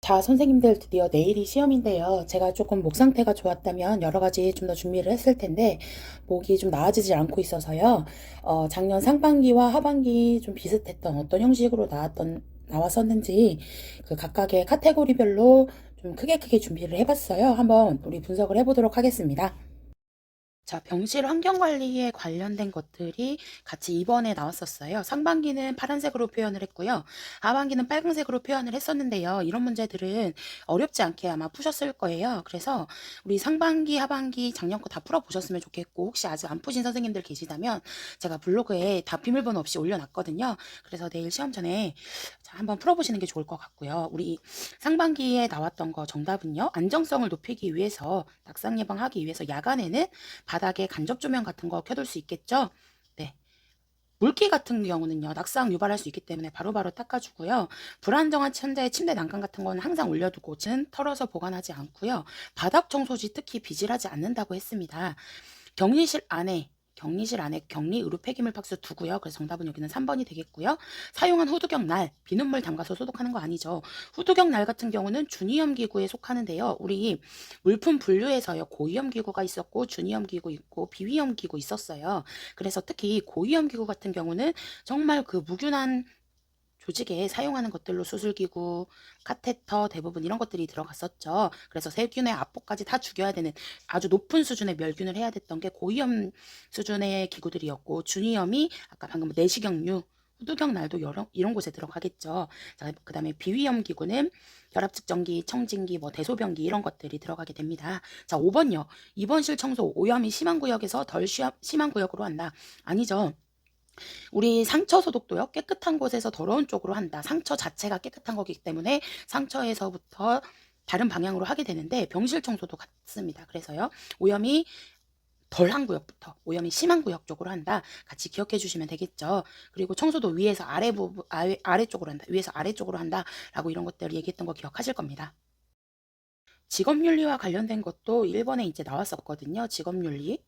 자, 선생님들 드디어 내일이 시험인데요. 제가 조금 목 상태가 좋았다면 여러 가지 좀 더 준비를 했을 텐데, 목이 좀 나아지지 않고 있어서요. 작년 상반기와 하반기 좀 비슷했던 어떤 형식으로 나왔었는지, 그 각각의 카테고리별로 좀 크게 준비를 해봤어요. 한번 우리 분석을 해보도록 하겠습니다. 자, 병실 환경관리에 관련된 것들이 같이 이번에 나왔었어요. 상반기는 파란색으로 표현을 했고요. 하반기는 빨간색으로 표현을 했었는데요. 이런 문제들은 어렵지 않게 아마 푸셨을 거예요. 그래서 우리 상반기, 하반기 작년 거 다 풀어보셨으면 좋겠고, 혹시 아직 안 푸신 선생님들 계시다면 제가 블로그에 다 비밀번호 없이 올려놨거든요. 그래서 내일 시험 전에 자, 한번 풀어보시는 게 좋을 것 같고요. 우리 상반기에 나왔던 거 정답은요. 안정성을 높이기 위해서, 낙상 예방하기 위해서 야간에는 바닥에 간접 조명 같은 거 켜둘 수 있겠죠? 네. 물기 같은 경우는요, 낙상 유발할 수 있기 때문에 바로바로 닦아주고요. 불안정한 천장에 침대 난간 같은 거는 항상 올려두고 는 털어서 보관하지 않고요. 바닥 청소지 특히 비질하지 않는다고 했습니다. 격리실 안에 격리 의료 폐기물 박스 두고요. 그래서 정답은 여기는 3번이 되겠고요. 사용한 후두경 날, 비눗물 담가서 소독하는 거 아니죠. 후두경 날 같은 경우는 준위험 기구에 속하는데요. 우리 물품 분류에서요. 고위험 기구가 있었고 준위험 기구 있고 비위험 기구 있었어요. 그래서 특히 고위험 기구 같은 경우는 정말 그 무균한 조직에 사용하는 것들로 수술기구, 카테터 대부분 이런 것들이 들어갔었죠. 그래서 세균의 압복까지 다 죽여야 되는 아주 높은 수준의 멸균을 해야 됐던 게 고위험 수준의 기구들이었고, 준위험이 아까 방금 내시경류, 후두경 날도 이런 곳에 들어가겠죠. 자, 그 다음에 비위험 기구는 혈압 측정기, 청진기, 대소변기 이런 것들이 들어가게 됩니다. 자, 5번요. 입원실 청소, 오염이 심한 구역에서 덜 심한 구역으로 한다. 아니죠. 우리 상처 소독도요. 깨끗한 곳에서 더러운 쪽으로 한다. 상처 자체가 깨끗한 거기 때문에 상처에서부터 다른 방향으로 하게 되는데 병실 청소도 같습니다. 그래서요. 오염이 덜한 구역부터 오염이 심한 구역 쪽으로 한다. 같이 기억해 주시면 되겠죠. 그리고 청소도 위에서 아래쪽으로 한다. 위에서 아래쪽으로 한다. 라고 이런 것들 얘기했던 거 기억하실 겁니다. 직업윤리와 관련된 것도 1번에 이제 나왔었거든요. 직업윤리.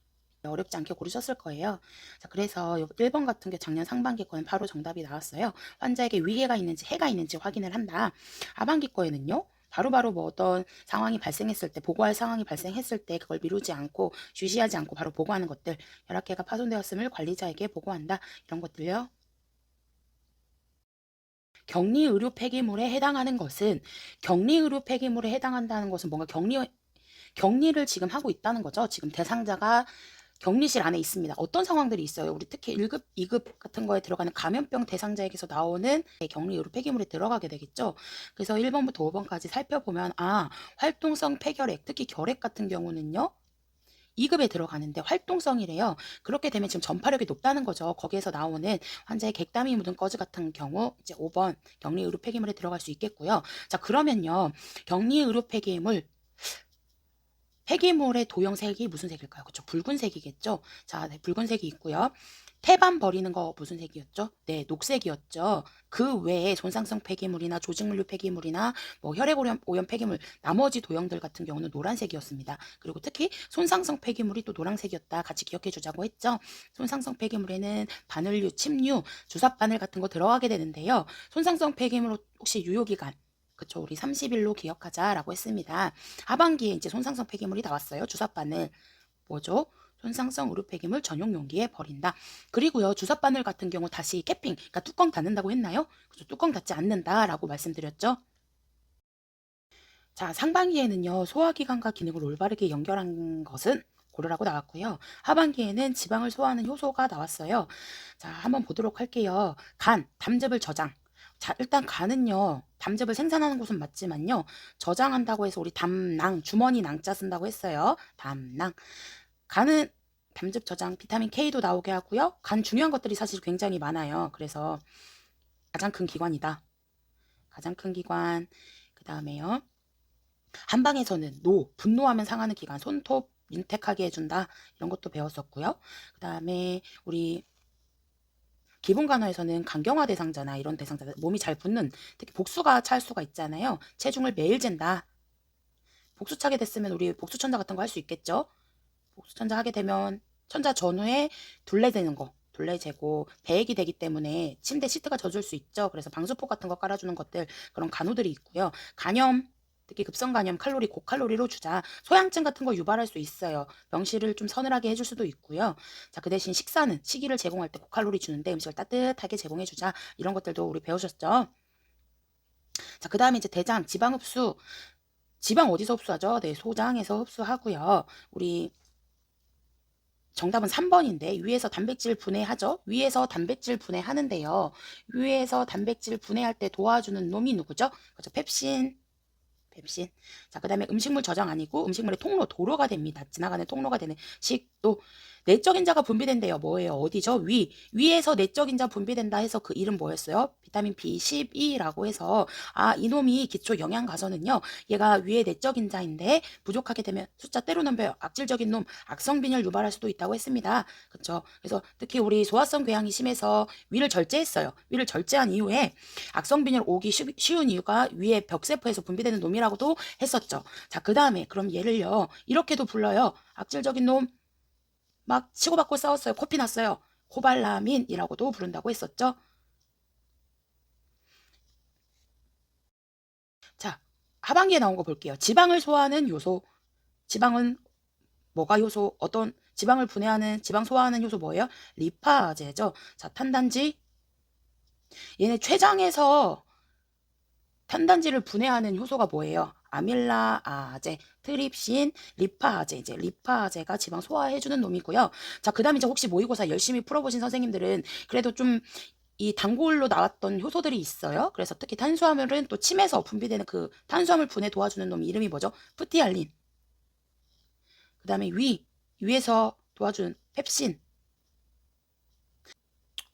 어렵지 않게 고르셨을 거예요. 자, 그래서 1번 같은 게 작년 상반기 거는 바로 정답이 나왔어요. 환자에게 위해가 있는지 해가 있는지 확인을 한다. 하반기 거에는요. 바로바로 어떤 상황이 발생했을 때, 보고할 상황이 발생했을 때 그걸 미루지 않고 주시하지 않고 바로 보고하는 것들, 혈압계가 파손되었음을 관리자에게 보고한다. 이런 것들요. 격리 의료 폐기물에 해당하는 것은 격리 의료 폐기물에 해당한다는 것은 뭔가 격리를 지금 하고 있다는 거죠. 지금 대상자가 격리실 안에 있습니다. 어떤 상황들이 있어요? 우리 특히 1급, 2급 같은 거에 들어가는 감염병 대상자에게서 나오는 격리 의료 폐기물에 들어가게 되겠죠. 그래서 1번부터 5번까지 살펴보면 활동성 폐결핵, 특히 결핵 같은 경우는요. 2급에 들어가는데 활동성이래요. 그렇게 되면 지금 전파력이 높다는 거죠. 거기에서 나오는 환자의 객담이 묻은 거즈 같은 경우 이제 5번 격리 의료 폐기물에 들어갈 수 있겠고요. 자, 그러면요. 격리 의료 폐기물의 도형색이 무슨 색일까요? 그렇죠. 붉은색이겠죠. 자, 네, 붉은색이 있고요. 폐반 버리는 거 무슨 색이었죠? 네, 녹색이었죠. 그 외에 손상성 폐기물이나 조직물류 폐기물이나 혈액오염 폐기물, 나머지 도형들 같은 경우는 노란색이었습니다. 그리고 특히 손상성 폐기물이 또 노란색이었다. 같이 기억해 주자고 했죠. 손상성 폐기물에는 바늘류, 침류, 주사바늘 같은 거 들어가게 되는데요. 손상성 폐기물 혹시 유효기간 그쵸. 우리 30일로 기억하자라고 했습니다. 하반기에 이제 손상성 폐기물이 나왔어요. 주사바늘 뭐죠? 손상성 의료 폐기물 전용 용기에 버린다. 그리고요. 주사바늘 같은 경우 다시 캐핑, 그러니까 뚜껑 닫는다고 했나요? 그죠? 뚜껑 닫지 않는다라고 말씀드렸죠. 자, 상반기에는요. 소화기관과 기능을 올바르게 연결한 것은 고르라고 나왔고요. 하반기에는 지방을 소화하는 효소가 나왔어요. 자, 한번 보도록 할게요. 간, 담즙을 저장. 자, 일단 간은요. 담즙을 생산하는 곳은 맞지만요. 저장한다고 해서 우리 담낭, 주머니 낭자 쓴다고 했어요. 담낭. 간은 담즙 저장, 비타민 K도 나오게 하고요. 간 중요한 것들이 사실 굉장히 많아요. 그래서 가장 큰 기관이다. 가장 큰 기관. 그 다음에요. 한방에서는 분노하면 상하는 기관, 손톱 윤택하게 해준다. 이런 것도 배웠었고요. 그 다음에 우리 기본 간호에서는 간경화 대상자나 이런 대상자들, 몸이 잘 붓는, 특히 복수가 찰 수가 있잖아요. 체중을 매일 잰다. 복수 차게 됐으면 우리 복수천자 같은 거 할 수 있겠죠. 복수천자 하게 되면 천자 전후에 둘레대는 거. 둘레 재고 배액이 되기 때문에 침대 시트가 젖을 수 있죠. 그래서 방수포 같은 거 깔아주는 것들 그런 간호들이 있고요. 간염 특히 급성 간염 칼로리 고칼로리로 주자. 소양증 같은 거 유발할 수 있어요. 병실을 좀 서늘하게 해줄 수도 있고요. 자, 그 대신 식사는 시기를 제공할 때 고칼로리 주는데 음식을 따뜻하게 제공해 주자. 이런 것들도 우리 배우셨죠? 자, 그 다음에 이제 대장 지방 흡수. 지방 어디서 흡수하죠? 네, 소장에서 흡수하고요. 우리 정답은 3번인데 위에서 단백질 분해하죠. 위에서 단백질 분해하는데요. 위에서 단백질 분해할 때 도와주는 놈이 누구죠? 그렇죠. 펩신. 펩신. 자, 그 다음에 음식물 저장 아니고 음식물의 통로, 도로가 됩니다. 지나가는 통로가 되는 식도. 내적 인자가 분비된대요. 뭐예요? 어디죠? 위에서 내적 인자 분비된다 해서 그 이름 뭐였어요? 비타민 B12라고 해서 이놈이 기초 영양 가서는요. 얘가 위에 내적 인자인데 부족하게 되면 숫자 때로 넘겨요. 악질적인 놈, 악성 빈혈 유발할 수도 있다고 했습니다. 그렇죠? 그래서 특히 우리 소화성 궤양이 심해서 위를 절제했어요. 위를 절제한 이후에 악성 빈혈 오기 쉬운 이유가 위에 벽세포에서 분비되는 놈이라고도 했었죠. 자, 그 다음에 그럼 얘를요. 이렇게도 불러요. 악질적인 놈 막 치고받고 싸웠어요. 코피 났어요. 코발라민이라고도 부른다고 했었죠. 자, 하반기에 나온 거 볼게요. 지방을 소화하는 요소. 지방은 뭐가 요소? 어떤 지방을 분해하는 지방 소화하는 요소 뭐예요? 리파제죠. 자, 탄단지. 얘네 췌장에서 탄단지를 분해하는 효소가 뭐예요? 아밀라아제, 트립신, 리파아제. 이제 리파아제가 지방 소화해주는 놈이고요. 자, 그 다음에 이제 혹시 모의고사 열심히 풀어보신 선생님들은 그래도 좀 이 단골로 나왔던 효소들이 있어요. 그래서 특히 탄수화물은 또 침에서 분비되는 그 탄수화물 분해 도와주는 놈 이름이 뭐죠? 프티알린. 그 다음에 위에서 도와주는 펩신.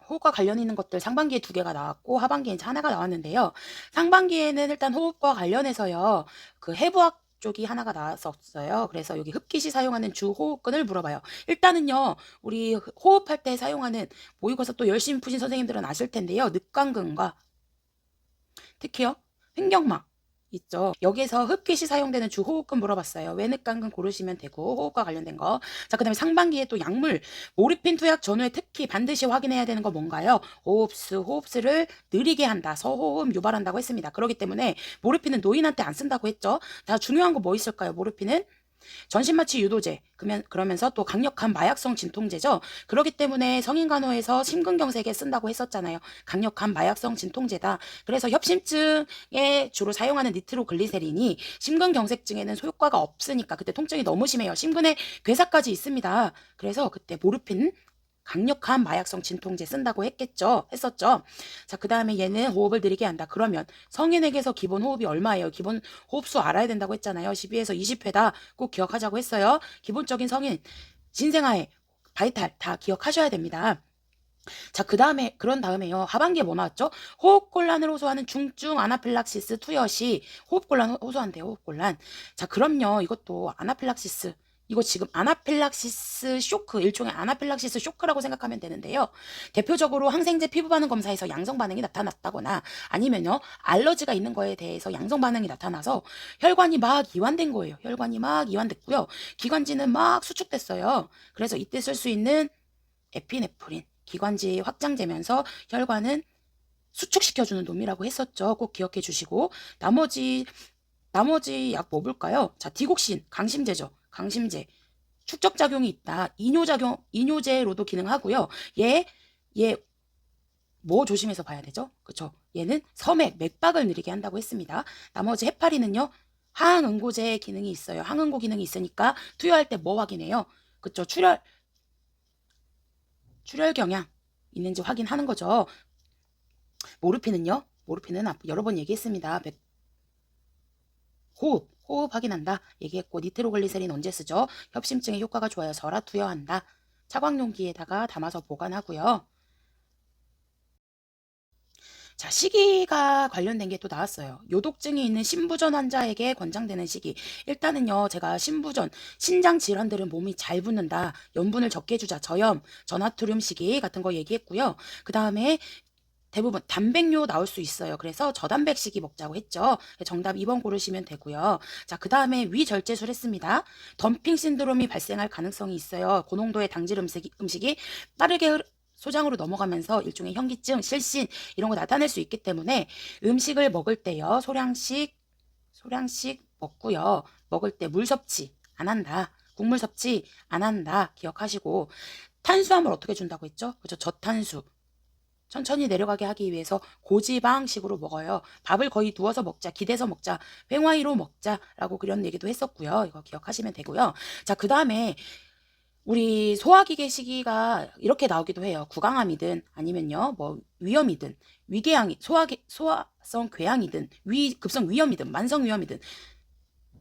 호흡과 관련 있는 것들 상반기에 2개가 나왔고 하반기에 이제 하나가 나왔는데요. 상반기에는 일단 호흡과 관련해서요. 그 해부학 쪽이 하나가 나왔었어요. 그래서 여기 흡기 시 사용하는 주호흡근을 물어봐요. 일단은요. 우리 호흡할 때 사용하는 모의고사 또 열심히 푸신 선생님들은 아실 텐데요. 늑강근과 특히요. 횡격막 있죠. 여기에서 흡기 시 사용되는 주호흡근 물어봤어요. 외늑강근 고르시면 되고 호흡과 관련된 거. 자, 그 다음에 상반기에 또 약물 모르핀 투약 전후에 특히 반드시 확인해야 되는 거 뭔가요? 호흡수를 느리게 한다. 서호흡 유발한다고 했습니다. 그렇기 때문에 모르핀은 노인한테 안 쓴다고 했죠. 자, 중요한 거 뭐 있을까요? 모르핀은 전신마취 유도제, 그러면서 또 강력한 마약성 진통제죠. 그렇기 때문에 성인간호에서 심근경색에 쓴다고 했었잖아요. 강력한 마약성 진통제다. 그래서 협심증에 주로 사용하는 니트로글리세린이 심근경색증에는 효과가 없으니까 그때 통증이 너무 심해요. 심근에 괴사까지 있습니다. 그래서 그때 모르핀 강력한 마약성 진통제 쓴다고 했었죠. 자, 그 다음에 얘는 호흡을 느리게 한다. 그러면 성인에게서 기본 호흡이 얼마예요? 기본 호흡수 알아야 된다고 했잖아요. 12에서 20회다. 꼭 기억하자고 했어요. 기본적인 성인, 신생아에 바이탈 다 기억하셔야 됩니다. 자, 그런 다음에요. 하반기에 뭐 나왔죠? 호흡곤란을 호소하는 중증 아나필락시스 투여시 호흡곤란 호소한대요. 호흡곤란. 자, 그럼요. 이것도 아나필락시스. 이거 지금 아나필락시스 쇼크, 일종의 아나필락시스 쇼크라고 생각하면 되는데요. 대표적으로 항생제 피부 반응 검사에서 양성 반응이 나타났다거나 아니면요. 알러지가 있는 거에 대해서 양성 반응이 나타나서 혈관이 막 이완된 거예요. 혈관이 막 이완됐고요. 기관지는 막 수축됐어요. 그래서 이때 쓸 수 있는 에피네프린. 기관지 확장되면서 혈관은 수축시켜주는 놈이라고 했었죠. 꼭 기억해 주시고 나머지 약 뭐 볼까요? 자, 디곡신, 강심제죠. 강심제. 축적작용이 있다. 이뇨제로도 기능하고요. 얘 뭐 조심해서 봐야 되죠? 그쵸? 얘는 맥박을 느리게 한다고 했습니다. 나머지 해파리는요. 항응고제 기능이 있어요. 항응고 기능이 있으니까 투여할 때 뭐 확인해요? 그쵸? 출혈 경향 있는지 확인하는 거죠. 모르핀은요. 모르핀은 여러 번 얘기했습니다. 호흡 확인한다. 얘기했고 니트로글리세린 언제 쓰죠? 협심증에 효과가 좋아서라 투여한다. 차광용기에다가 담아서 보관하고요. 자, 시기가 관련된 게 또 나왔어요. 요독증이 있는 신부전 환자에게 권장되는 시기. 일단은요, 제가 신장 질환들은 몸이 잘 붓는다. 염분을 적게 주자. 저염, 전하투륨 시기 같은 거 얘기했고요. 그 다음에 대부분 단백뇨 나올 수 있어요. 그래서 저단백 시기 먹자고 했죠. 정답 2번 고르시면 되고요. 자, 그 다음에 위절제술 했습니다. 덤핑 신드롬이 발생할 가능성이 있어요. 고농도의 당질 음식이 빠르게 소장으로 넘어가면서 일종의 현기증, 실신 이런 거 나타낼 수 있기 때문에 음식을 먹을 때요. 소량씩 먹고요. 먹을 때 물 섭취 안 한다. 국물 섭취 안 한다. 기억하시고 탄수화물 어떻게 준다고 했죠? 그죠? 저탄수. 천천히 내려가게 하기 위해서 고지방식으로 먹어요. 밥을 거의 누워서 먹자, 기대서 먹자, 횡화이로 먹자라고 그런 얘기도 했었고요. 이거 기억하시면 되고요. 자, 그 다음에 우리 소화기계 시기가 이렇게 나오기도 해요. 구강암이든 아니면요, 뭐 위염이든 위궤양이 소화성 궤양이든 급성 위염이든 만성 위염이든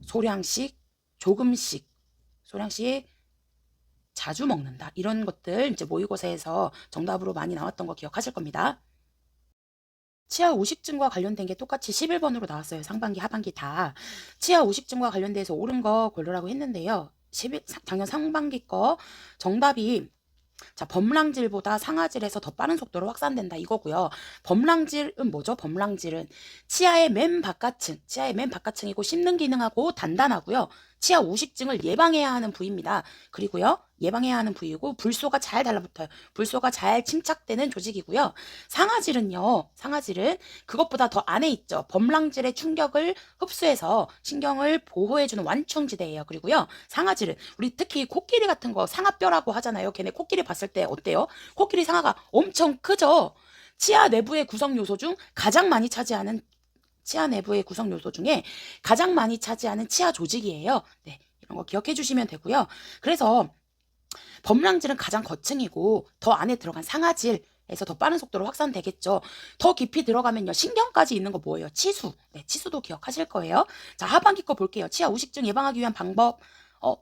소량씩 조금씩 소량씩 자주 먹는다. 이런 것들 이제 모의고사에서 정답으로 많이 나왔던 거 기억하실 겁니다. 치아 우식증과 관련된 게 똑같이 11번으로 나왔어요. 상반기, 하반기 다. 치아 우식증과 관련돼서 옳은 거 고르라고 했는데요. 작년 상반기 거 정답이 자, 범랑질보다 상아질에서 더 빠른 속도로 확산된다 이거고요. 범랑질은 뭐죠? 범랑질은 치아의 맨 바깥층이고 씹는 기능하고 단단하고요. 치아 우식증을 예방해야 하는 부위입니다. 그리고요. 예방해야 하는 부위고 불소가 잘 달라붙어요. 불소가 잘 침착되는 조직이고요. 상아질은 그것보다 더 안에 있죠. 범랑질의 충격을 흡수해서 신경을 보호해주는 완충지대예요. 그리고요. 상아질은 우리 특히 코끼리 같은 거 상아뼈라고 하잖아요. 걔네 코끼리 봤을 때 어때요? 코끼리 상아가 엄청 크죠? 치아 내부의 구성 요소 중 가장 많이 차지하는 치아 내부의 구성 요소 중에 가장 많이 차지하는 치아 조직이에요. 네, 이런 거 기억해 주시면 되고요. 그래서 범랑질은 가장 거층이고 더 안에 들어간 상아질에서 더 빠른 속도로 확산되겠죠. 더 깊이 들어가면요. 신경까지 있는 거 뭐예요? 치수. 네, 치수도 기억하실 거예요. 자, 하반기 거 볼게요. 치아 우식증 예방하기 위한 방법.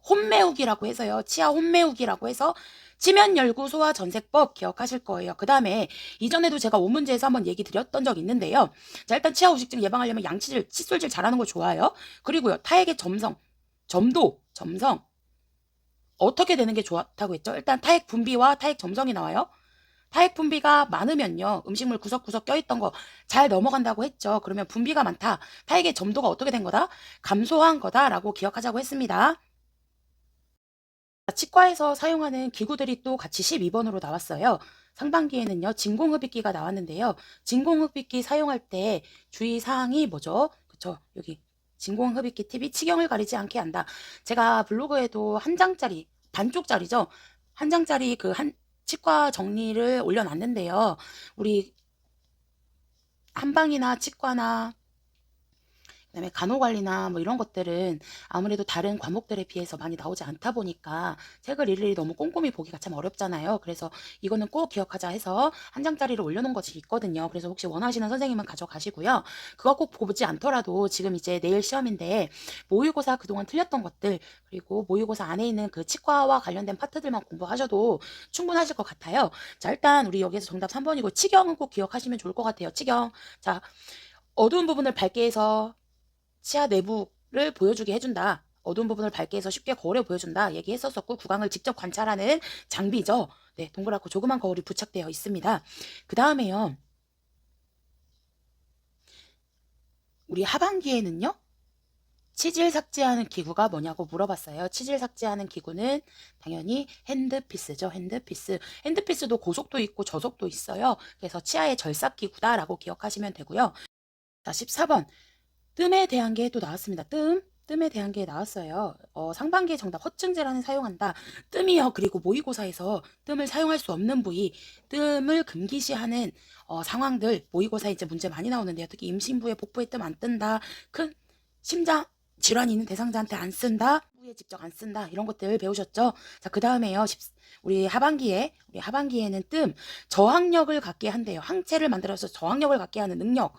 혼매우기라고 해서요. 치아 혼매우기라고 해서 치면열구 소화 전세법 기억하실 거예요. 그 다음에 이전에도 제가 5문제에서 한번 얘기 드렸던 적 있는데요. 자, 일단 치아 우식증 예방하려면 양치질, 칫솔질 잘하는 거 좋아요. 그리고요. 타액의 점성 어떻게 되는 게 좋다고 했죠? 일단 타액 분비와 타액 점성이 나와요. 타액 분비가 많으면요. 음식물 구석구석 껴있던 거 잘 넘어간다고 했죠. 그러면 분비가 많다. 타액의 점도가 어떻게 된 거다? 감소한 거다라고 기억하자고 했습니다. 치과에서 사용하는 기구들이 또 같이 12번으로 나왔어요. 상반기에는요. 진공흡입기가 나왔는데요. 진공흡입기 사용할 때 주의사항이 뭐죠? 그쵸? 여기 진공흡입기 팁이 치경을 가리지 않게 한다. 제가 블로그에도 한 장짜리, 반쪽짜리죠? 한 장짜리 치과 정리를 올려놨는데요. 우리 한방이나 치과나 그다음에 간호관리나 뭐 이런 것들은 아무래도 다른 과목들에 비해서 많이 나오지 않다 보니까 책을 일일이 너무 꼼꼼히 보기가 참 어렵잖아요. 그래서 이거는 꼭 기억하자 해서 한 장짜리를 올려놓은 것이 있거든요. 그래서 혹시 원하시는 선생님은 가져가시고요. 그거 꼭 보지 않더라도 지금 이제 내일 시험인데 모의고사 그동안 틀렸던 것들 그리고 모의고사 안에 있는 그 치과와 관련된 파트들만 공부하셔도 충분하실 것 같아요. 자, 일단 우리 여기서 정답 3번이고 치경은 꼭 기억하시면 좋을 것 같아요. 치경. 자, 어두운 부분을 밝게 해서 치아 내부를 보여주게 해준다. 어두운 부분을 밝게 해서 쉽게 거울에 보여준다. 얘기했었었고 구강을 직접 관찰하는 장비죠. 네, 동그랗고 조그만 거울이 부착되어 있습니다. 그 다음에요. 우리 하반기에는요. 치질 삭제하는 기구가 뭐냐고 물어봤어요. 치질 삭제하는 기구는 당연히 핸드피스죠. 핸드피스도 고속도 있고 저속도 있어요. 그래서 치아의 절삭기구다라고 기억하시면 되고요. 자, 14번. 뜸에 대한 게 또 나왔습니다. 뜸에 대한 게 나왔어요. 상반기에 정답 허증제란을 사용한다. 뜸이요. 그리고 모의고사에서 뜸을 사용할 수 없는 부위, 뜸을 금기시하는 상황들 모의고사에 이제 문제 많이 나오는데요. 특히 임신부의 복부에 뜸 안 뜬다. 큰 심장 질환이 있는 대상자한테 안 쓴다. 부에 직접 안 쓴다. 이런 것들 배우셨죠? 자, 그 다음에요. 우리 하반기에는 뜸 저항력을 갖게 한대요. 항체를 만들어서 저항력을 갖게 하는 능력.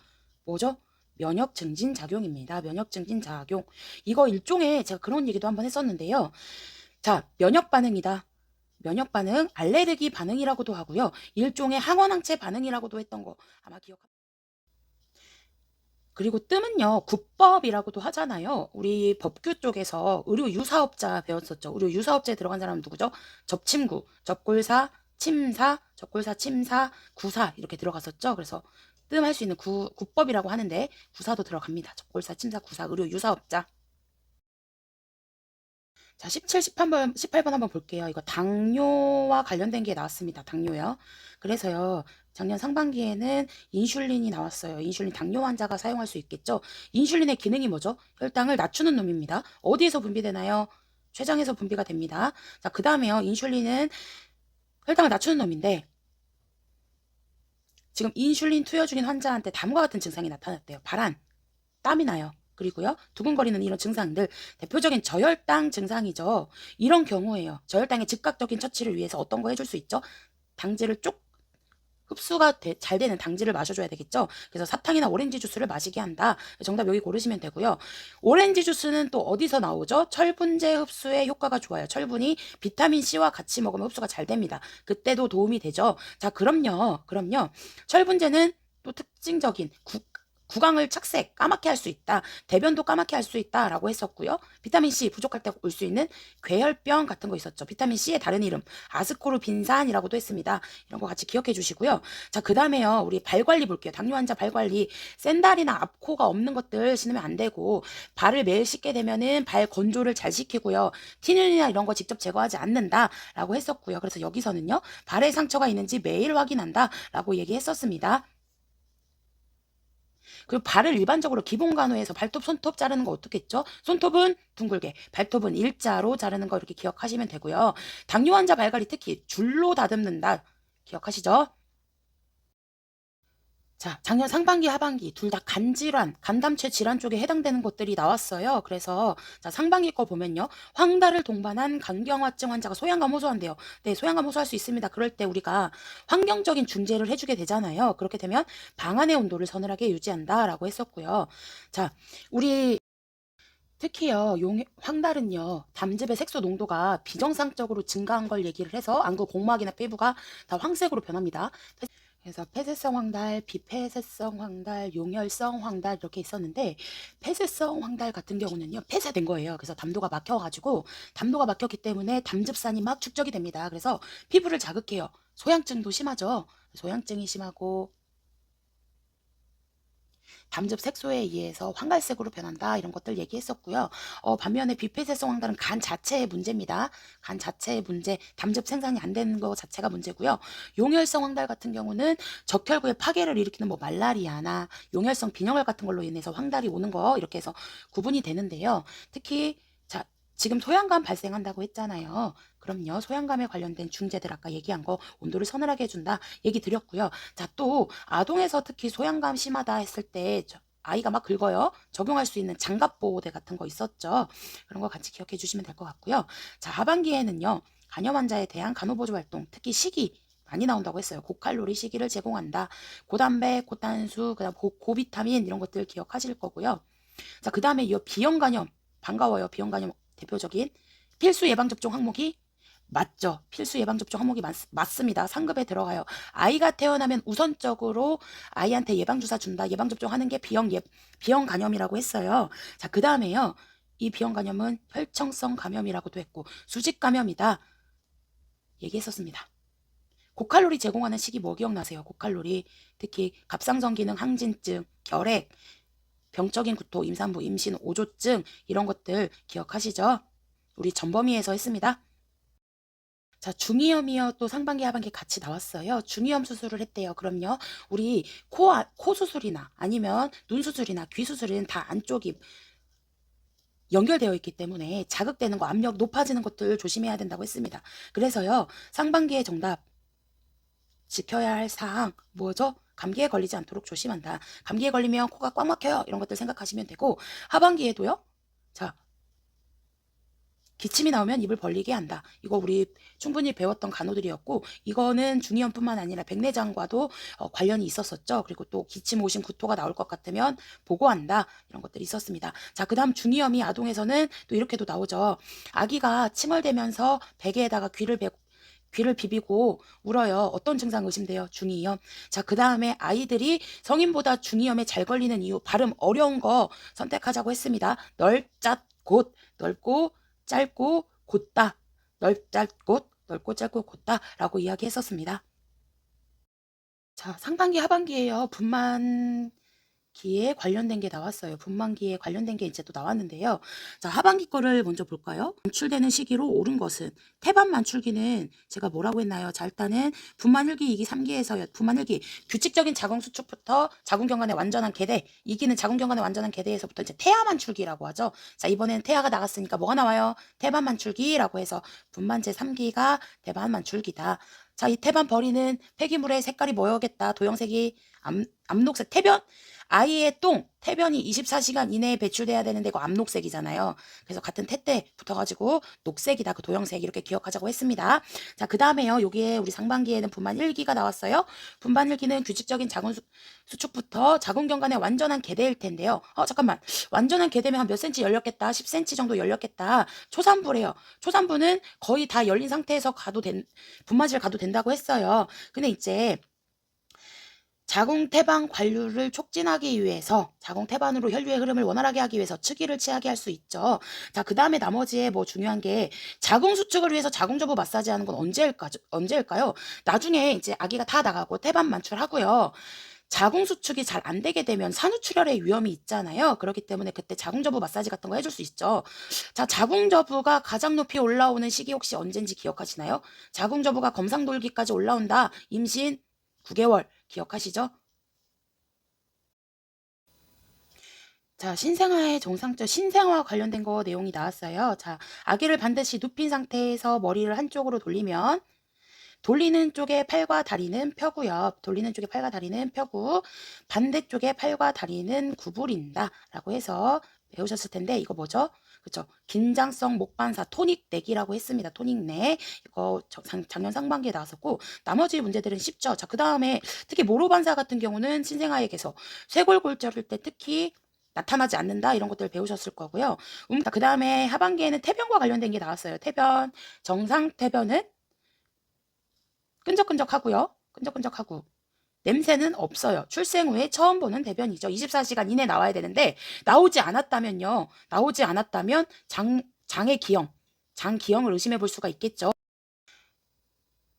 뭐죠? 면역 증진 작용입니다. 면역 증진 작용. 이거 일종의 제가 그런 얘기도 한번 했었는데요. 자, 면역 반응이다. 면역 반응, 알레르기 반응이라고도 하고요. 일종의 항원항체 반응이라고도 했던 거 아마 기억합니다. 그리고 뜸은요, 구법이라고도 하잖아요. 우리 법규 쪽에서 의료 유사업자 배웠었죠. 의료 유사업자에 들어간 사람은 누구죠? 접침구, 접골사, 침사, 구사 이렇게 들어갔었죠. 그래서 뜸 할 수 있는 구법이라고 하는데 구사도 들어갑니다. 접골사, 침사, 구사, 의료 유사업자. 자, 17, 18번 한번 볼게요. 이거 당뇨와 관련된 게 나왔습니다. 당뇨요. 그래서요, 작년 상반기에는 인슐린이 나왔어요. 인슐린 당뇨 환자가 사용할 수 있겠죠. 인슐린의 기능이 뭐죠? 혈당을 낮추는 놈입니다. 어디에서 분비되나요? 췌장에서 분비가 됩니다. 자, 그 다음에요. 인슐린은 혈당을 낮추는 놈인데, 지금 인슐린 투여 중인 환자한테 다음과 같은 증상이 나타났대요. 발한, 땀이 나요. 그리고요, 두근거리는 이런 증상들, 대표적인 저혈당 증상이죠. 이런 경우에요. 저혈당의 즉각적인 처치를 위해서 어떤 거 해줄 수 있죠? 당질을 쭉 흡수가 잘 되는 당질을 마셔줘야 되겠죠. 그래서 사탕이나 오렌지 주스를 마시게 한다. 정답 여기 고르시면 되고요. 오렌지 주스는 또 어디서 나오죠? 철분제 흡수에 효과가 좋아요. 철분이 비타민 C와 같이 먹으면 흡수가 잘 됩니다. 그때도 도움이 되죠. 자, 그럼요. 철분제는 또 특징적인 구강을 착색, 까맣게 할 수 있다. 대변도 까맣게 할 수 있다. 라고 했었고요. 비타민C 부족할 때 올 수 있는 괴혈병 같은 거 있었죠. 비타민C의 다른 이름, 아스코르빈산이라고도 했습니다. 이런 거 같이 기억해 주시고요. 자, 그 다음에요. 우리 발 관리 볼게요. 당뇨 환자 발 관리. 샌달이나 앞코가 없는 것들 신으면 안 되고, 발을 매일 씻게 되면은 발 건조를 잘 시키고요. 티눈이나 이런 거 직접 제거하지 않는다. 라고 했었고요. 그래서 여기서는요. 발에 상처가 있는지 매일 확인한다. 라고 얘기했었습니다. 그리고 발을 일반적으로 기본 간호에서 발톱, 손톱 자르는 거 어떻게 했죠? 손톱은 둥글게, 발톱은 일자로 자르는 거 이렇게 기억하시면 되고요. 당뇨 환자 발갈이 특히 줄로 다듬는다. 기억하시죠? 자, 작년 상반기, 하반기 둘 다 간질환, 간담체 질환 쪽에 해당되는 것들이 나왔어요. 그래서 자, 상반기 거 보면요. 황달을 동반한 간경화증 환자가 소양감 호소한대요. 네, 소양감 호소할 수 있습니다. 그럴 때 우리가 환경적인 중재를 해주게 되잖아요. 그렇게 되면 방 안의 온도를 서늘하게 유지한다라고 했었고요. 자, 우리 특히요, 황달은요, 담즙의 색소 농도가 비정상적으로 증가한 걸 얘기를 해서 안구 공막이나 피부가 다 황색으로 변합니다. 그래서 폐쇄성 황달, 비폐쇄성 황달, 용혈성 황달 이렇게 있었는데 폐쇄성 황달 같은 경우는요 폐쇄된 거예요. 그래서 담도가 막혔기 때문에 담즙산이 막 축적이 됩니다. 그래서 피부를 자극해요. 소양증도 심하죠. 소양증이 심하고 담즙 색소에 의해서 황갈색으로 변한다 이런 것들 얘기했었고요. 반면에 비폐쇄성 황달은 간 자체의 문제입니다. 간 자체의 문제, 담즙 생산이 안 되는 거 자체가 문제고요. 용혈성 황달 같은 경우는 적혈구의 파괴를 일으키는 뭐 말라리아나 용혈성 빈혈 같은 걸로 인해서 황달이 오는 거 이렇게 해서 구분이 되는데요. 특히 자, 지금 소양감 발생한다고 했잖아요. 그럼요. 소양감에 관련된 중재들 아까 얘기한 거 온도를 서늘하게 해준다 얘기 드렸고요. 자, 또 아동에서 특히 소양감 심하다 했을 때 아이가 막 긁어요. 적용할 수 있는 장갑보호대 같은 거 있었죠. 그런 거 같이 기억해 주시면 될 것 같고요. 자, 하반기에는요. 간염 환자에 대한 간호보조 활동, 특히 식이 많이 나온다고 했어요. 고칼로리 식이를 제공한다. 고단백, 고탄수, 그다음 고비타민 이런 것들 기억하실 거고요. 자, 그 다음에 이 비형 간염 반가워요. 비형 간염 대표적인 필수 예방접종 항목이 맞죠. 필수 예방접종 항목이 맞습니다. 상급에 들어가요. 아이가 태어나면 우선적으로 아이한테 예방주사 준다. 예방접종 하는 게 비형 간염이라고 했어요. 자, 그 다음에요. 이 비형 간염은 혈청성 감염이라고도 했고 수직 감염이다. 얘기했었습니다. 고칼로리 제공하는 식이 뭐 기억나세요? 고칼로리. 특히 갑상선 기능 항진증, 결핵, 병적인 구토, 임산부, 임신, 오조증 이런 것들 기억하시죠? 우리 전범위에서 했습니다. 자, 중이염이요. 또 상반기, 하반기 같이 나왔어요. 중이염 수술을 했대요. 그럼요. 우리 코 수술이나 아니면 눈 수술이나 귀 수술은 다 안쪽이 연결되어 있기 때문에 자극되는 거, 압력 높아지는 것들 조심해야 된다고 했습니다. 그래서요. 상반기의 정답 지켜야 할 사항 뭐죠? 감기에 걸리지 않도록 조심한다. 감기에 걸리면 코가 꽉 막혀요. 이런 것들 생각하시면 되고 하반기에도요. 자, 기침이 나오면 입을 벌리게 한다. 이거 우리 충분히 배웠던 간호들이었고 이거는 중이염뿐만 아니라 백내장과도 관련이 있었었죠. 그리고 또 기침, 오심, 구토가 나올 것 같으면 보고한다. 이런 것들이 있었습니다. 자, 그 다음 중이염이 아동에서는 또 이렇게도 나오죠. 아기가 칭얼대면서 베개에다가 귀를 비비고 울어요. 어떤 증상 의심돼요? 중이염. 자, 그 다음에 아이들이 성인보다 중이염에 잘 걸리는 이유, 발음 어려운 거 선택하자고 했습니다. 널,cat,곶, 넓고 짧고 곧다. 넓고 짧고 곧다라고 이야기했었습니다. 자, 상반기 하반기에요. 분만 기에 관련된 게 나왔어요. 분만기에 관련된 게 이제 또 나왔는데요. 자, 하반기 거를 먼저 볼까요? 만출되는 시기로 옳은 것은 태반 만출기는 제가 뭐라고 했나요? 자, 일단은 분만 1기, 2기, 3기에서 분만 1기 규칙적인 자궁 수축부터 자궁 경관의 완전한 개대, 2기는 자궁 경관의 완전한 개대에서부터 이제 태아 만출기라고 하죠. 자, 이번에는 태아가 나갔으니까 뭐가 나와요? 태반 만출기라고 해서 분만 제3기가 태반 만출기다. 자, 이 태반 버리는 폐기물의 색깔이 뭐여겠다? 도형색이 암록색 태변 아이의 태변이 24시간 이내에 배출돼야 되는데 이거 암녹색이잖아요. 그래서 같은 태 때 붙어가지고 녹색이다. 그 도형색 이렇게 기억하자고 했습니다. 자, 그 다음에요. 여기에 우리 상반기에는 분만 1기가 나왔어요. 분만 1기는 규칙적인 자궁 수축부터 자궁경관의 완전한 개대일 텐데요. 잠깐만. 완전한 개대면 한 몇 센치 열렸겠다. 10cm 정도 열렸겠다. 초산부래요. 초산부는 거의 다 열린 상태에서 분만실 가도 된다고 했어요. 근데 이제 자궁 태반 관류를 촉진하기 위해서 자궁 태반으로 혈류의 흐름을 원활하게 하기 위해서 측이를 취하게 할 수 있죠. 자, 그 다음에 나머지에 뭐 중요한 게 자궁 수축을 위해서 자궁저부 마사지 하는 건 언제일까요? 나중에 이제 아기가 다 나가고 태반 만출하고요. 자궁 수축이 잘 안 되게 되면 산후출혈의 위험이 있잖아요. 그렇기 때문에 그때 자궁저부 마사지 같은 거 해줄 수 있죠. 자, 자궁저부가 가장 높이 올라오는 시기 혹시 언젠지 기억하시나요? 자궁저부가 검상돌기까지 올라온다. 임신 9개월 기억하시죠? 자, 신생아의 정상적 신생아와 관련된 거 내용이 나왔어요. 자, 아기를 반드시 눕힌 상태에서 머리를 한쪽으로 돌리면 돌리는 쪽에 팔과 다리는 펴고요. 돌리는 쪽에 팔과 다리는 펴고 반대쪽에 팔과 다리는 구부린다 라고 해서 배우셨을 텐데 이거 뭐죠? 그쵸? 긴장성 목반사 토닉 내기라고 했습니다. 토닉 내 이거 작년 상반기에 나왔었고 나머지 문제들은 쉽죠. 자, 그 다음에 특히 모로반사 같은 경우는 신생아에게서 쇄골골절일 때 특히 나타나지 않는다 이런 것들 배우셨을 거고요. 그 다음에 하반기에는 태변과 관련된 게 나왔어요. 태변 정상 태변은 끈적끈적하고요. 끈적끈적하고 냄새는 없어요. 출생 후에 처음 보는 대변이죠. 24시간 이내 나와야 되는데 나오지 않았다면요. 나오지 않았다면 장의 기형, 장 기형을 의심해 볼 수가 있겠죠.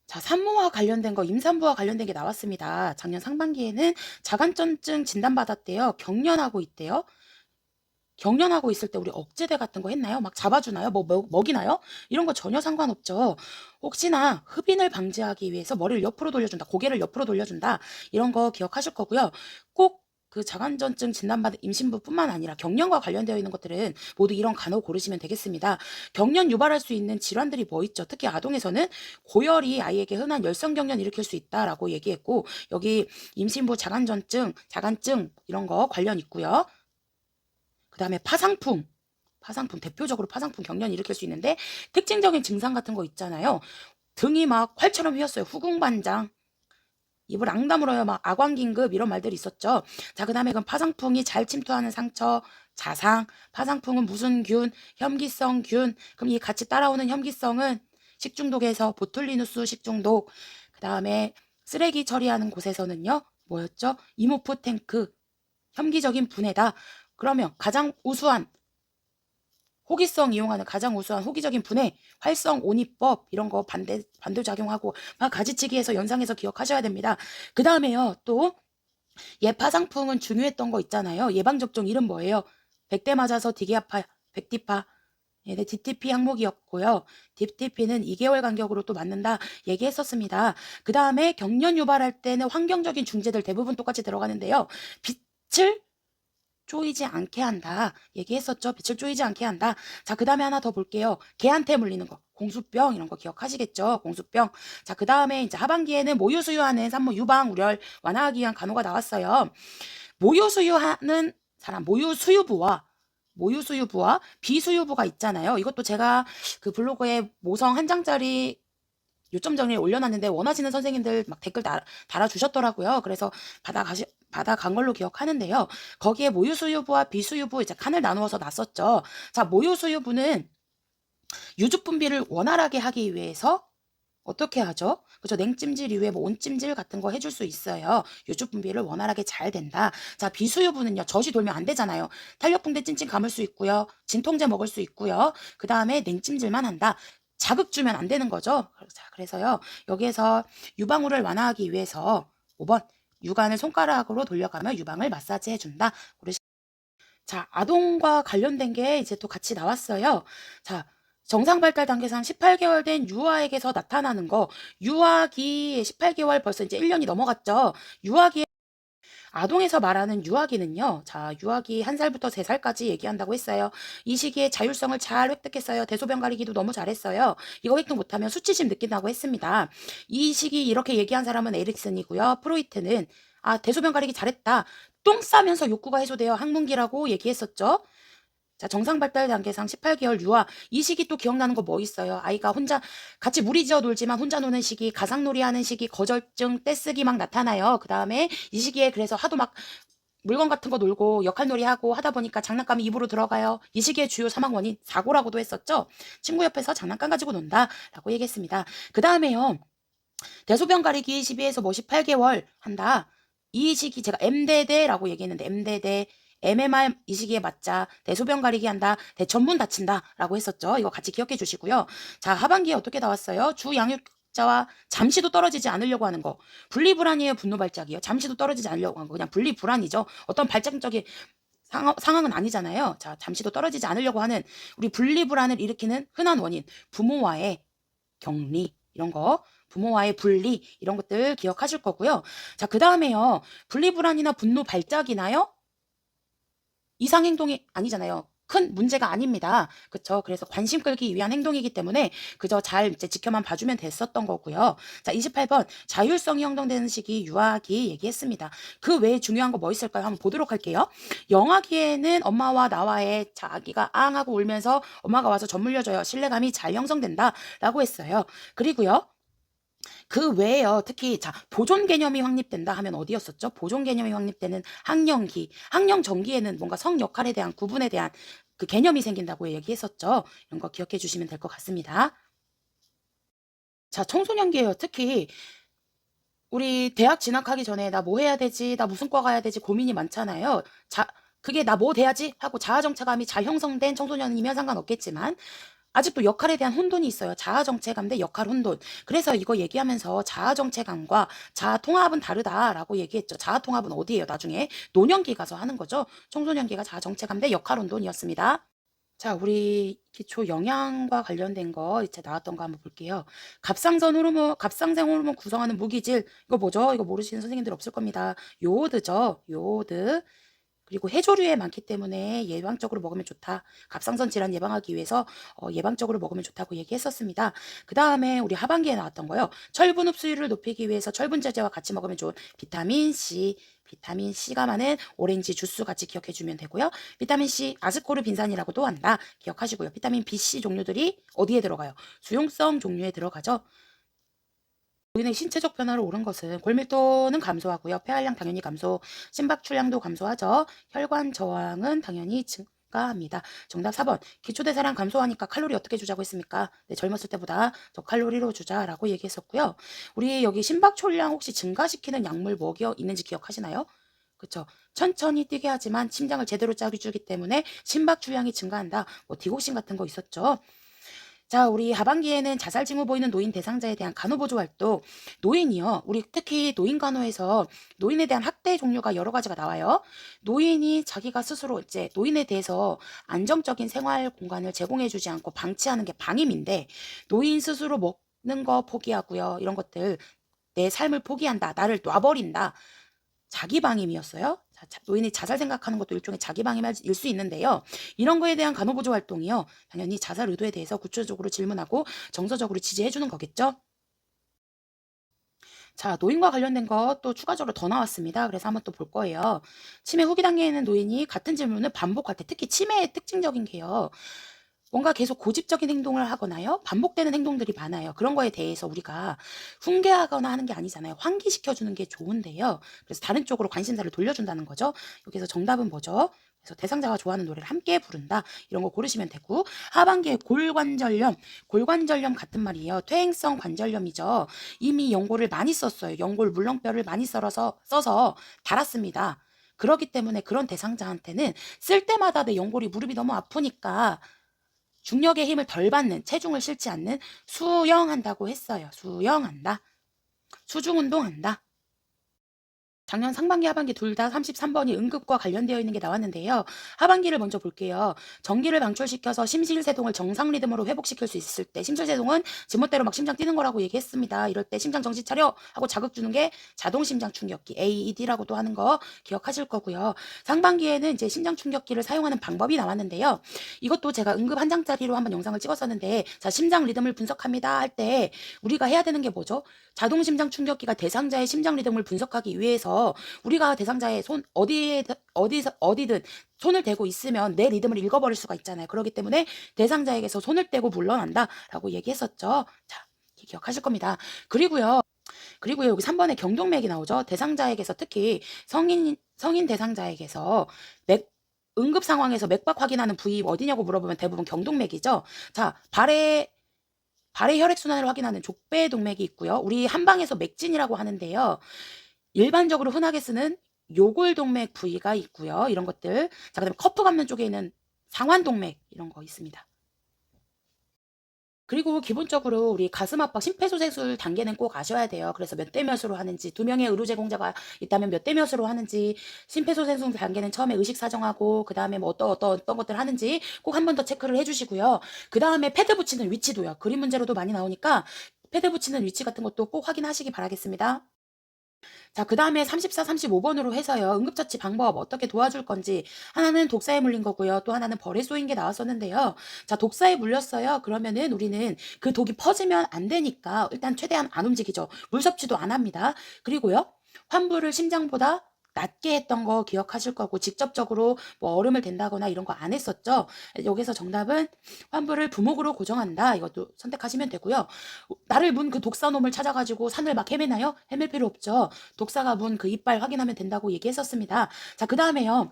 자, 산모와 관련된 거, 임산부와 관련된 게 나왔습니다. 작년 상반기에는 자간전증 진단받았대요. 경련하고 있대요. 경련하고 있을 때 우리 억제대 같은 거 했나요? 막 잡아주나요? 먹이나요? 이런 거 전혀 상관없죠. 혹시나 흡인을 방지하기 위해서 머리를 옆으로 돌려준다. 고개를 옆으로 돌려준다. 이런 거 기억하실 거고요. 꼭 그 자간전증 진단받은 임신부뿐만 아니라 경련과 관련되어 있는 것들은 모두 이런 간호 고르시면 되겠습니다. 경련 유발할 수 있는 질환들이 뭐 있죠? 특히 아동에서는 고열이 아이에게 흔한 열성 경련 일으킬 수 있다라고 얘기했고 여기 임신부 자간전증, 자간증 이런 거 관련 있고요. 그 다음에 파상풍 대표적으로 파상풍 경련 일으킬 수 있는데 특징적인 증상 같은 거 있잖아요. 등이 막 활처럼 휘었어요. 후궁반장. 입을 앙 다물어요. 막 아광긴급 이런 말들이 있었죠. 자, 그 다음에 그럼 파상풍이 잘 침투하는 상처, 자상. 파상풍은 무슨 균? 혐기성 균. 그럼 이 같이 따라오는 혐기성은 식중독에서 보툴리누스 식중독. 그 다음에 쓰레기 처리하는 곳에서는요. 뭐였죠? 이모프 탱크. 혐기적인 분해다. 그러면 가장 우수한 호기성 이용하는 가장 우수한 호기적인 분해, 활성 온입법 이런 거 반대작용하고 막 가지치기해서 연상해서 기억하셔야 됩니다. 그 다음에요. 또 예파상풍은 중요했던 거 있잖아요. 예방접종 이름 뭐예요? 100대 맞아서 되게 아파. 백디파. 얘네 DTP 항목이었고요. DTP는 2개월 간격으로 또 맞는다 얘기했었습니다. 그 다음에 경련 유발할 때는 환경적인 중재들 대부분 똑같이 들어가는데요. 빛을 쪼이지 않게 한다. 얘기했었죠. 빛을 쪼이지 않게 한다. 자, 그 다음에 하나 더 볼게요. 개한테 물리는 거. 공수병 이런 거 기억하시겠죠? 공수병. 자, 그 다음에 이제 하반기에는 모유 수유하는 산모 유방 우열 완화하기 위한 간호가 나왔어요. 모유 수유하는 사람, 모유 수유부와 비수유부가 있잖아요. 이것도 제가 그 블로그에 모성 한 장짜리 요점 정리를 올려놨는데 원하시는 선생님들 막 댓글 달아주셨더라고요. 그래서 받아간 걸로 기억하는데요. 거기에 모유수유부와 비수유부 이제 칸을 나누어서 놨었죠. 자, 모유수유부는 유즙 분비를 원활하게 하기 위해서 어떻게 하죠? 그죠? 냉찜질 이후에 뭐 온찜질 같은 거 해줄 수 있어요. 유즙 분비를 원활하게 잘 된다. 자, 비수유부는요. 젖이 돌면 안 되잖아요. 탄력붕대 찐찐 감을 수 있고요. 진통제 먹을 수 있고요. 그 다음에 냉찜질만 한다. 자극 주면 안 되는 거죠. 자, 그래서요. 여기에서 유방울을 완화하기 위해서 5번 유관을 손가락으로 돌려가며 유방을 마사지 해준다. 자, 아동과 관련된 게 이제 또 같이 나왔어요. 자, 정상 발달 단계상 18개월 된 유아에게서 나타나는 거, 유아기 18개월 벌써 이제 1년이 넘어갔죠. 유아기 아동에서 말하는 유아기는요. 자, 유아기 1살부터 3살까지 얘기한다고 했어요. 이 시기에 자율성을 잘 획득했어요. 대소변 가리기도 너무 잘했어요. 이거 획득 못하면 수치심 느낀다고 했습니다. 이 시기 이렇게 얘기한 사람은 에릭슨이고요. 프로이트는 대소변 가리기 잘했다. 똥 싸면서 욕구가 해소되어 항문기라고 얘기했었죠. 자, 정상 발달 단계상 18개월 유아. 이 시기 또 기억나는 거 뭐 있어요? 아이가 혼자 같이 무리지어 놀지만 혼자 노는 시기, 가상놀이 하는 시기, 거절증, 떼쓰기 막 나타나요. 그 다음에 이 시기에 그래서 하도 막 물건 같은 거 놀고 역할놀이 하고 하다 보니까 장난감이 입으로 들어가요. 이 시기의 주요 사망 원인 사고라고도 했었죠. 친구 옆에서 장난감 가지고 논다 라고 얘기했습니다. 그 다음에요. 대소변 가리기 12에서 뭐 18개월 한다. 이 시기 제가 M대대라고 얘기했는데 M대대 MMR 이 시기에 맞자 대소변 가리기 한다. 대천문 다친다 라고 했었죠. 이거 같이 기억해 주시고요. 자, 하반기에 어떻게 나왔어요? 주 양육자와 잠시도 떨어지지 않으려고 하는 거. 분리불안이에요? 분노발작이에요? 잠시도 떨어지지 않으려고 하는 거. 그냥 분리불안이죠. 어떤 발작적인 상황은 아니잖아요. 자, 잠시도 떨어지지 않으려고 하는 우리 분리불안을 일으키는 흔한 원인. 부모와의 격리 이런 거. 부모와의 분리 이런 것들 기억하실 거고요. 자, 그 다음에요. 분리불안이나 분노 발작이나요? 이상 행동이 아니잖아요. 큰 문제가 아닙니다. 그쵸? 그래서 관심 끌기 위한 행동이기 때문에 그저 잘 이제 지켜만 봐주면 됐었던 거고요. 자, 28번 자율성이 형성되는 시기 유아기 얘기했습니다. 그 외에 중요한 거 뭐 있을까요? 한번 보도록 할게요. 영아기에는 엄마와 나와의 자기가 앙 하고 울면서 엄마가 와서 젖 물려줘요. 신뢰감이 잘 형성된다 라고 했어요. 그리고요. 그 외에요. 특히 자, 보존 개념이 확립된다 하면 어디였었죠? 보존 개념이 확립되는 학령기. 학령 전기에는 뭔가 성 역할에 대한 구분에 대한 그 개념이 생긴다고 얘기했었죠. 이런 거 기억해 주시면 될 것 같습니다. 자, 청소년기에요. 특히 우리 대학 진학하기 전에 나 뭐 해야 되지? 나 무슨 과 가야 되지? 고민이 많잖아요. 그게 나 뭐 돼야지? 하고 자아정체감이 잘 형성된 청소년이면 상관없겠지만 아직도 역할에 대한 혼돈이 있어요. 자아정체감 대 역할 혼돈. 그래서 이거 얘기하면서 자아정체감과 자아통합은 다르다라고 얘기했죠. 자아통합은 어디예요? 나중에 노년기 가서 하는 거죠. 청소년기가 자아정체감 대 역할 혼돈이었습니다. 자, 우리 기초 영양과 관련된 거 이제 나왔던 거 한번 볼게요. 갑상생 호르몬 구성하는 무기질. 이거 뭐죠? 이거 모르시는 선생님들 없을 겁니다. 요오드죠. 요오드. 그리고 해조류에 많기 때문에 예방적으로 먹으면 좋다. 갑상선 질환 예방하기 위해서 예방적으로 먹으면 좋다고 얘기했었습니다. 그 다음에 우리 하반기에 나왔던 거요. 철분 흡수율을 높이기 위해서 철분제제와 같이 먹으면 좋은 비타민C. 비타민C가 많은 오렌지 주스 같이 기억해주면 되고요. 비타민C 아스코르빈산이라고도 한다. 기억하시고요. 비타민 BC 종류들이 어디에 들어가요? 수용성 종류에 들어가죠. 노인의 신체적 변화를 오른 것은 골밀도는 감소하고요. 폐활량 당연히 감소, 심박 출량도 감소하죠. 혈관 저항은 당연히 증가합니다. 정답 4번. 기초대사량 감소하니까 칼로리 어떻게 주자고 했습니까? 네, 젊었을 때보다 저칼로리로 주자라고 얘기했었고요. 우리 여기 심박 출량 혹시 증가시키는 약물 뭐 있는지 기억하시나요? 그쵸. 천천히 뛰게 하지만 심장을 제대로 짜주기 때문에 심박 출량이 증가한다. 뭐 디곡신 같은 거 있었죠. 자, 우리 하반기에는 자살 징후 보이는 노인 대상자에 대한 간호보조 활동. 노인이요. 우리 특히 노인 간호에서 노인에 대한 학대 종류가 여러 가지가 나와요. 노인이 자기가 스스로 이제 노인에 대해서 안정적인 생활 공간을 제공해주지 않고 방치하는 게 방임인데 노인 스스로 먹는 거 포기하고요. 이런 것들 내 삶을 포기한다. 나를 놔버린다. 자기방임이었어요. 노인이 자살 생각하는 것도 일종의 자기방임일 수 있는데요. 이런 거에 대한 간호보조 활동이요. 당연히 자살 의도에 대해서 구체적으로 질문하고 정서적으로 지지해주는 거겠죠. 자, 노인과 관련된 것 또 추가적으로 더 나왔습니다. 그래서 한번 또 볼 거예요. 치매 후기 단계에는 노인이 같은 질문을 반복할 때 특히 치매의 특징적인 게요. 뭔가 계속 고집적인 행동을 하거나요. 반복되는 행동들이 많아요. 그런 거에 대해서 우리가 훈계하거나 하는 게 아니잖아요. 환기시켜주는 게 좋은데요. 그래서 다른 쪽으로 관심사를 돌려준다는 거죠. 여기서 정답은 뭐죠? 그래서 대상자가 좋아하는 노래를 함께 부른다. 이런 거 고르시면 되고 하반기에 골관절염. 골관절염 같은 말이에요. 퇴행성 관절염이죠. 이미 연골을 많이 썼어요. 연골 물렁뼈를 많이 써서 달았습니다. 그렇기 때문에 그런 대상자한테는 쓸 때마다 내 연골이 무릎이 너무 아프니까 중력의 힘을 덜 받는, 체중을 실지 않는 수영한다고 했어요. 수영한다. 수중운동한다. 작년 상반기, 하반기 둘 다 33번이 응급과 관련되어 있는 게 나왔는데요. 하반기를 먼저 볼게요. 전기를 방출시켜서 심실세동을 정상 리듬으로 회복시킬 수 있을 때, 심실세동은 지멋대로 막 심장 뛰는 거라고 얘기했습니다. 이럴 때 심장 정신 차려 하고 자극 주는 게 자동 심장 충격기 AED라고도 하는 거 기억하실 거고요. 상반기에는 이제 심장 충격기를 사용하는 방법이 나왔는데요. 이것도 제가 응급 한 장짜리로 한번 영상을 찍었었는데, 자, 심장 리듬을 분석합니다 할 때 우리가 해야 되는 게 뭐죠? 자동 심장 충격기가 대상자의 심장 리듬을 분석하기 위해서 우리가 대상자의 손 어디든 손을 대고 있으면 내 리듬을 읽어버릴 수가 있잖아요. 그렇기 때문에 대상자에게서 손을 떼고 물러난다라고 얘기했었죠. 자, 기억하실 겁니다. 그리고요, 여기 3번에 경동맥이 나오죠. 대상자에게서 특히 성인 대상자에게서 응급 상황에서 맥박 확인하는 부위 어디냐고 물어보면 대부분 경동맥이죠. 자, 발의 혈액순환을 확인하는 족배동맥이 있고요. 우리 한방에서 맥진이라고 하는데요. 일반적으로 흔하게 쓰는 요골동맥 부위가 있고요. 이런 것들. 자, 그다음에 커프 감면 쪽에 있는 상완동맥 이런 거 있습니다. 그리고 기본적으로 우리 가슴 압박 심폐소생술 단계는 꼭 아셔야 돼요. 그래서 몇 대 몇으로 하는지, 2명의 의료 제공자가 있다면 몇 대 몇으로 하는지, 심폐소생술 단계는 처음에 의식 사정하고 그 다음에 뭐 어떤 것들 하는지 꼭 한 번 더 체크를 해주시고요. 그 다음에 패드 붙이는 위치도요. 그림 문제로도 많이 나오니까 패드 붙이는 위치 같은 것도 꼭 확인하시기 바라겠습니다. 자, 그 다음에 34, 35번으로 해서요. 응급처치 방법 어떻게 도와줄 건지. 하나는 독사에 물린 거고요. 또 하나는 벌에 쏘인 게 나왔었는데요. 자, 독사에 물렸어요. 그러면은 우리는 그 독이 퍼지면 안 되니까 일단 최대한 안 움직이죠. 물 섭취도 안 합니다. 그리고요, 환부를 심장보다 낮게 했던 거 기억하실 거고, 직접적으로 뭐 얼음을 댄다거나 이런 거 안 했었죠. 여기서 정답은 환부를 부목으로 고정한다. 이것도 선택하시면 되고요. 나를 문 그 독사놈을 찾아가지고 산을 막 헤매나요? 헤맬 필요 없죠. 독사가 문 그 이빨 확인하면 된다고 얘기했었습니다. 자, 그 다음에요.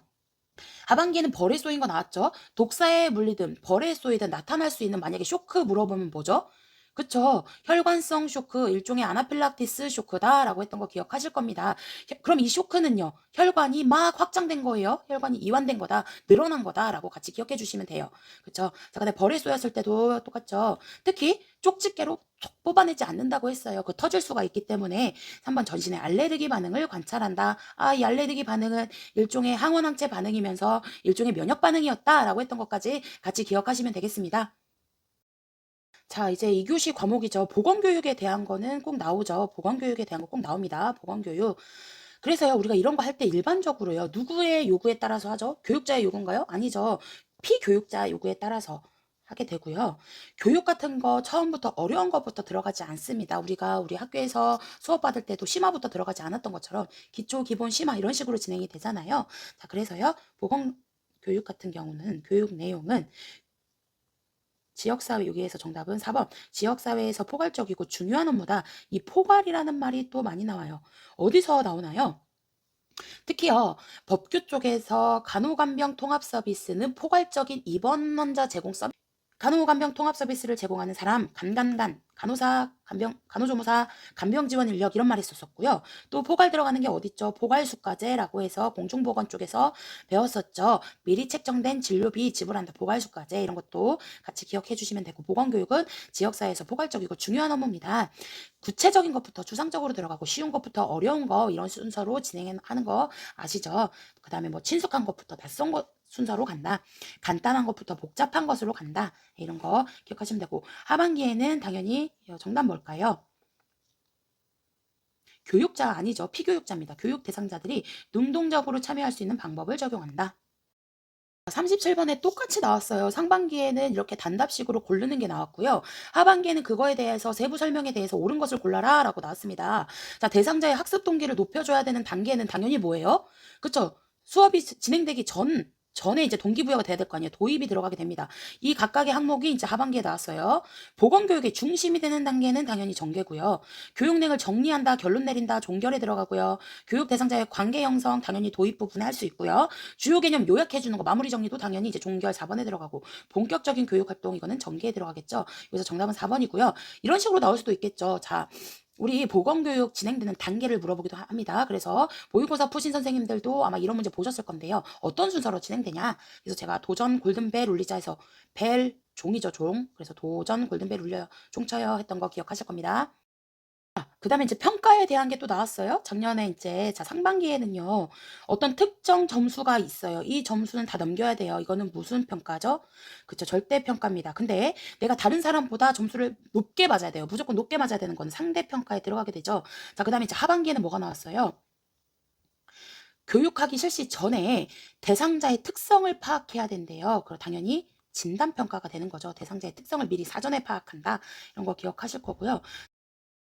하반기에는 벌에 쏘인 거 나왔죠? 독사에 물리든 벌에 쏘이든 나타날 수 있는 만약에 쇼크 물어보면 뭐죠? 그쵸. 혈관성 쇼크, 일종의 아나필락티스 쇼크다라고 했던 거 기억하실 겁니다. 그럼 이 쇼크는요, 혈관이 막 확장된 거예요. 혈관이 이완된 거다, 늘어난 거다라고 같이 기억해 주시면 돼요. 그쵸. 자, 근데 벌에 쏘였을 때도 똑같죠. 특히 쪽집게로 톡 뽑아내지 않는다고 했어요. 그 터질 수가 있기 때문에 3번 전신의 알레르기 반응을 관찰한다. 아, 이 알레르기 반응은 일종의 항원항체 반응이면서 일종의 면역 반응이었다라고 했던 것까지 같이 기억하시면 되겠습니다. 자, 이제 2교시 과목이죠. 보건교육에 대한 거는 꼭 나오죠. 보건교육에 대한 거 꼭 나옵니다. 보건교육. 그래서요, 우리가 이런 거 할 때 일반적으로요, 누구의 요구에 따라서 하죠? 교육자의 요구인가요? 아니죠. 피교육자 요구에 따라서 하게 되고요. 교육 같은 거 처음부터 어려운 것부터 들어가지 않습니다. 우리가 우리 학교에서 수업 받을 때도 심화부터 들어가지 않았던 것처럼 기초, 기본, 심화 이런 식으로 진행이 되잖아요. 자, 그래서요, 보건교육 같은 경우는 교육 내용은 지역사회, 여기에서 정답은 4번. 지역사회에서 포괄적이고 중요한 업무다. 이 포괄이라는 말이 또 많이 나와요. 어디서 나오나요? 특히요, 법규 쪽에서 간호간병 통합 서비스는 포괄적인 입원 환자 제공 서비스. 간호간병 통합 서비스를 제공하는 사람, 간호사, 간호조무사, 간병 지원 인력 이런 말 했었고요. 또 포괄 들어가는 게 어딨죠? 포괄수가제라고 해서 공중보건 쪽에서 배웠었죠. 미리 책정된 진료비 지불한다. 포괄수가제 이런 것도 같이 기억해 주시면 되고, 보건교육은 지역사회에서 포괄적이고 중요한 업무입니다. 구체적인 것부터 추상적으로 들어가고 쉬운 것부터 어려운 거 이런 순서로 진행하는 거 아시죠? 그 다음에 뭐 친숙한 것부터 낯선 것 순서로 간다. 간단한 것부터 복잡한 것으로 간다. 이런 거 기억하시면 되고, 하반기에는 당연히 정답 뭘까요? 교육자 아니죠. 피교육자입니다. 교육 대상자들이 능동적으로 참여할 수 있는 방법을 적용한다. 37번에 똑같이 나왔어요. 상반기에는 이렇게 단답식으로 고르는 게 나왔고요. 하반기에는 그거에 대해서 세부 설명에 대해서 옳은 것을 골라라 라고 나왔습니다. 자, 대상자의 학습 동기를 높여줘야 되는 단계는 당연히 뭐예요? 그쵸? 수업이 진행되기 전에 이제 동기부여가 돼야 될 거 아니에요. 도입이 들어가게 됩니다. 이 각각의 항목이 이제 하반기에 나왔어요. 보건교육의 중심이 되는 단계는 당연히 전개고요. 교육내용을 정리한다, 결론 내린다, 종결에 들어가고요. 교육 대상자의 관계 형성 당연히 도입 부분에 할 수 있고요. 주요 개념 요약해 주는 거, 마무리 정리도 당연히 이제 종결 4번에 들어가고, 본격적인 교육 활동 이거는 전개에 들어가겠죠. 그래서 정답은 4번이고요. 이런 식으로 나올 수도 있겠죠. 자, 우리 보건교육 진행되는 단계를 물어보기도 합니다. 그래서 모의고사 푸신 선생님들도 아마 이런 문제 보셨을 건데요. 어떤 순서로 진행되냐? 그래서 제가 도전 골든벨 울리자에서 벨 종이죠, 종. 그래서 도전 골든벨 울려요, 종 쳐요 했던 거 기억하실 겁니다. 그다음에 이제 평가에 대한 게 또 나왔어요. 작년에 이제 자 상반기에는요. 어떤 특정 점수가 있어요. 이 점수는 다 넘겨야 돼요. 이거는 무슨 평가죠? 그쵸. 절대 평가입니다. 근데 내가 다른 사람보다 점수를 높게 맞아야 돼요. 무조건 높게 맞아야 되는 건 상대 평가에 들어가게 되죠. 자, 그다음에 이제 하반기에는 뭐가 나왔어요? 교육하기 실시 전에 대상자의 특성을 파악해야 된대요. 그럼 당연히 진단 평가가 되는 거죠. 대상자의 특성을 미리 사전에 파악한다. 이런 거 기억하실 거고요.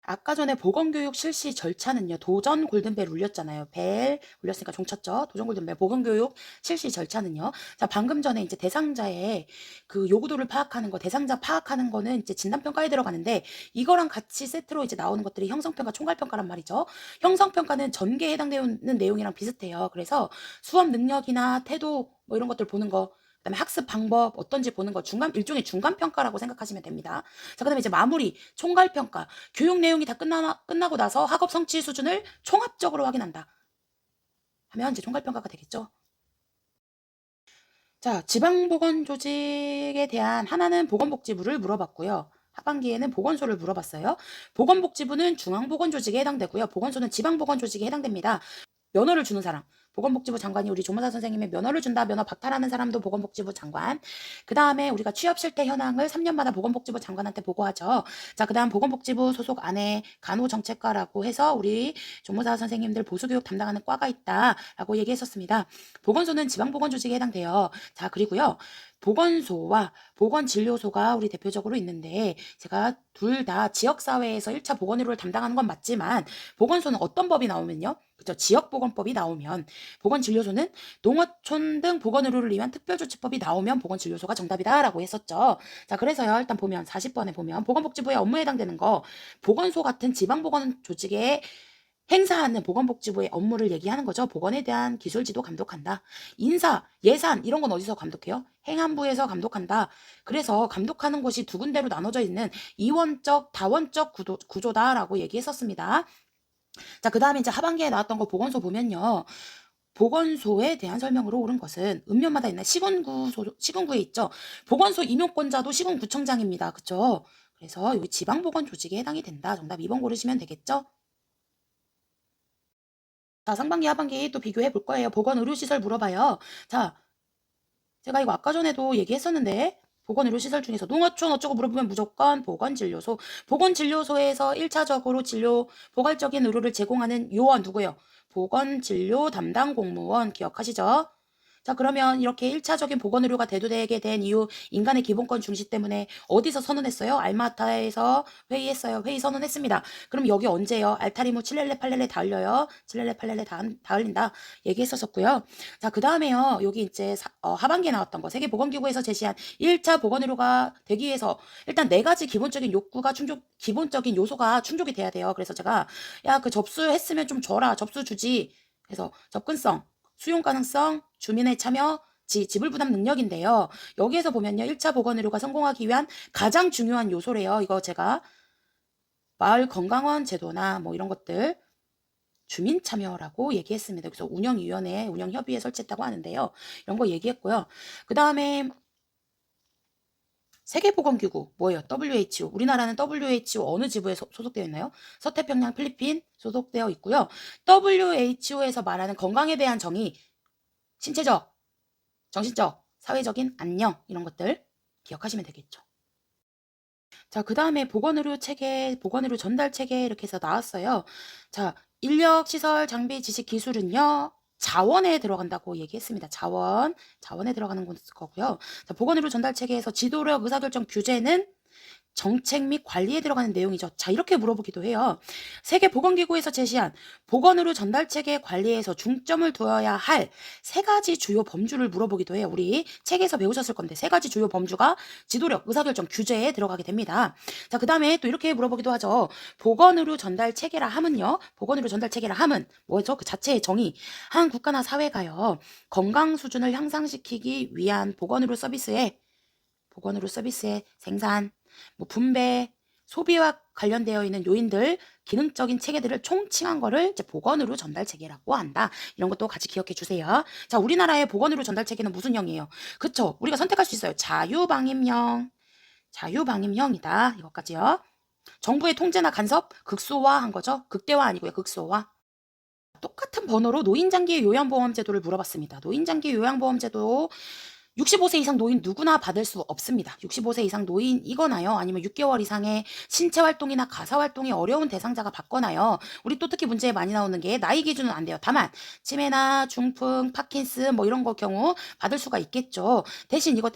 아까 전에 보건교육 실시 절차는요. 도전 골든벨 울렸잖아요. 벨 울렸으니까 종 쳤죠. 도전 골든벨 보건교육 실시 절차는요. 자, 방금 전에 이제 대상자의 그 요구도를 파악하는 거, 대상자 파악하는 거는 이제 진단평가에 들어가는데 이거랑 같이 세트로 이제 나오는 것들이 형성평가, 총괄평가란 말이죠. 형성평가는 전개에 해당되는 내용이랑 비슷해요. 그래서 수업 능력이나 태도 뭐 이런 것들 보는 거, 그다음에 학습 방법 어떤지 보는 거 일종의 중간 평가라고 생각하시면 됩니다. 자, 그다음에 이제 마무리 총괄 평가. 교육 내용이 다 끝나고 나서 학업 성취 수준을 총합적으로 확인한다. 하면 이제 총괄 평가가 되겠죠. 자, 지방보건조직에 대한 하나는 보건복지부를 물어봤고요. 하반기에는 보건소를 물어봤어요. 보건복지부는 중앙보건조직에 해당되고요. 보건소는 지방보건조직에 해당됩니다. 면허를 주는 사람. 보건복지부 장관이 우리 조무사 선생님의 면허를 준다. 면허 박탈하는 사람도 보건복지부 장관. 그 다음에 우리가 취업 실태 현황을 3년마다 보건복지부 장관한테 보고하죠. 자, 그 다음 보건복지부 소속 안에 간호정책과라고 해서 우리 조무사 선생님들 보수교육 담당하는 과가 있다라고 얘기했었습니다. 보건소는 지방보건조직에 해당돼요. 자, 그리고요. 보건소와 보건진료소가 우리 대표적으로 있는데 제가 둘 다 지역사회에서 1차 보건의료를 담당하는 건 맞지만 보건소는 어떤 법이 나오면요. 그죠? 지역보건법이 나오면 보건진료소는 농어촌 등 보건의료를 위한 특별조치법이 나오면 보건진료소가 정답이다라고 했었죠. 자, 그래서요. 일단 보면 40번에 보면 보건복지부의 업무에 해당되는 거 보건소 같은 지방보건조직에 행사하는 보건복지부의 업무를 얘기하는 거죠. 보건에 대한 기술지도 감독한다. 인사, 예산 이런 건 어디서 감독해요? 행안부에서 감독한다. 그래서 감독하는 곳이 두 군데로 나눠져 있는 이원적, 다원적 구조다라고 얘기했었습니다. 자, 그 다음에 이제 하반기에 나왔던 거 보건소 보면요. 보건소에 대한 설명으로 옳은 것은 읍면마다 있는 시군구에 있죠. 보건소 임용권자도 시군구청장입니다. 그쵸? 그래서 여기 지방보건조직에 해당이 된다. 정답 2번 고르시면 되겠죠? 자, 상반기, 하반기 또 비교해 볼 거예요. 보건의료시설 물어봐요. 자, 제가 이거 아까 전에도 얘기했었는데 보건의료시설 중에서 농어촌 어쩌고 물어보면 무조건 보건진료소. 보건진료소에서 1차적으로 진료, 포괄적인 의료를 제공하는 요원 누구예요? 보건진료 담당 공무원 기억하시죠? 자, 그러면 이렇게 1차적인 보건의료가 대두되게 된 이유 인간의 기본권 중시 때문에 어디서 선언했어요? 알마타에서 회의했어요. 회의 선언했습니다. 그럼 여기 언제요? 알타리무 칠렐레 팔렐레 다 흘려요. 칠렐레 팔렐레 다 흘린다. 얘기했었고요. 자, 그 다음에요. 여기 이제 하반기에 나왔던 거 세계보건기구에서 제시한 1차 보건의료가 되기 위해서 일단 4가지 기본적인 욕구가 기본적인 요소가 충족이 돼야 돼요. 그래서 제가 야, 그 접수했으면 좀 줘라. 접수 주지. 그래서 접근성, 수용 가능성, 주민의 참여, 지불 부담 능력인데요. 여기에서 보면요. 1차 보건의료가 성공하기 위한 가장 중요한 요소래요. 이거 제가 마을 건강원 제도나 뭐 이런 것들 주민 참여라고 얘기했습니다. 그래서 운영위원회, 운영협의회 설치했다고 하는데요. 이런 거 얘기했고요. 그 다음에 세계보건기구 뭐예요? WHO. 우리나라는 WHO 어느 지부에 소속되어 있나요? 서태평양 필리핀 소속되어 있고요. WHO에서 말하는 건강에 대한 정의, 신체적, 정신적, 사회적인 안녕 이런 것들 기억하시면 되겠죠. 자, 그 다음에 보건의료 체계, 보건의료 전달 체계 이렇게 해서 나왔어요. 자, 인력, 시설, 장비, 지식, 기술은요. 자원에 들어간다고 얘기했습니다. 자원에 들어가는 거고요. 자, 보건의료 전달 체계에서 지도력, 의사결정, 규제는 정책 및 관리에 들어가는 내용이죠. 자, 이렇게 물어보기도 해요. 세계보건기구에서 제시한 보건의료 전달체계 관리에서 중점을 두어야 할 3가지 주요 범주를 물어보기도 해요. 우리 책에서 배우셨을 건데 3가지 주요 범주가 지도력, 의사결정, 규제에 들어가게 됩니다. 자, 그 다음에 또 이렇게 물어보기도 하죠. 보건의료 전달체계라 함은요. 보건의료 전달체계라 함은 뭐죠? 그 자체의 정의. 한 국가나 사회가요. 건강 수준을 향상시키기 위한 보건의료 서비스의 생산, 뭐 분배, 소비와 관련되어 있는 요인들, 기능적인 체계들을 총칭한 거를 이제 보건의료 전달 체계라고 한다. 이런 것도 같이 기억해 주세요. 자, 우리나라의 보건의료 전달 체계는 무슨 형이에요? 그쵸? 우리가 선택할 수 있어요. 자유방임형. 자유방임형이다. 이것까지요. 정부의 통제나 간섭, 극소화한 거죠. 극대화 아니고요. 극소화. 똑같은 번호로 노인장기 요양보험제도를 물어봤습니다. 노인장기 요양보험제도 65세 이상 노인 누구나 받을 수 없습니다. 65세 이상 노인이거나요. 아니면 6개월 이상의 신체활동이나 가사활동이 어려운 대상자가 받거나요. 우리 또 특히 문제에 많이 나오는 게 나이 기준은 안 돼요. 다만 치매나 중풍, 파킨슨 뭐 이런 거 경우 받을 수가 있겠죠. 대신 이거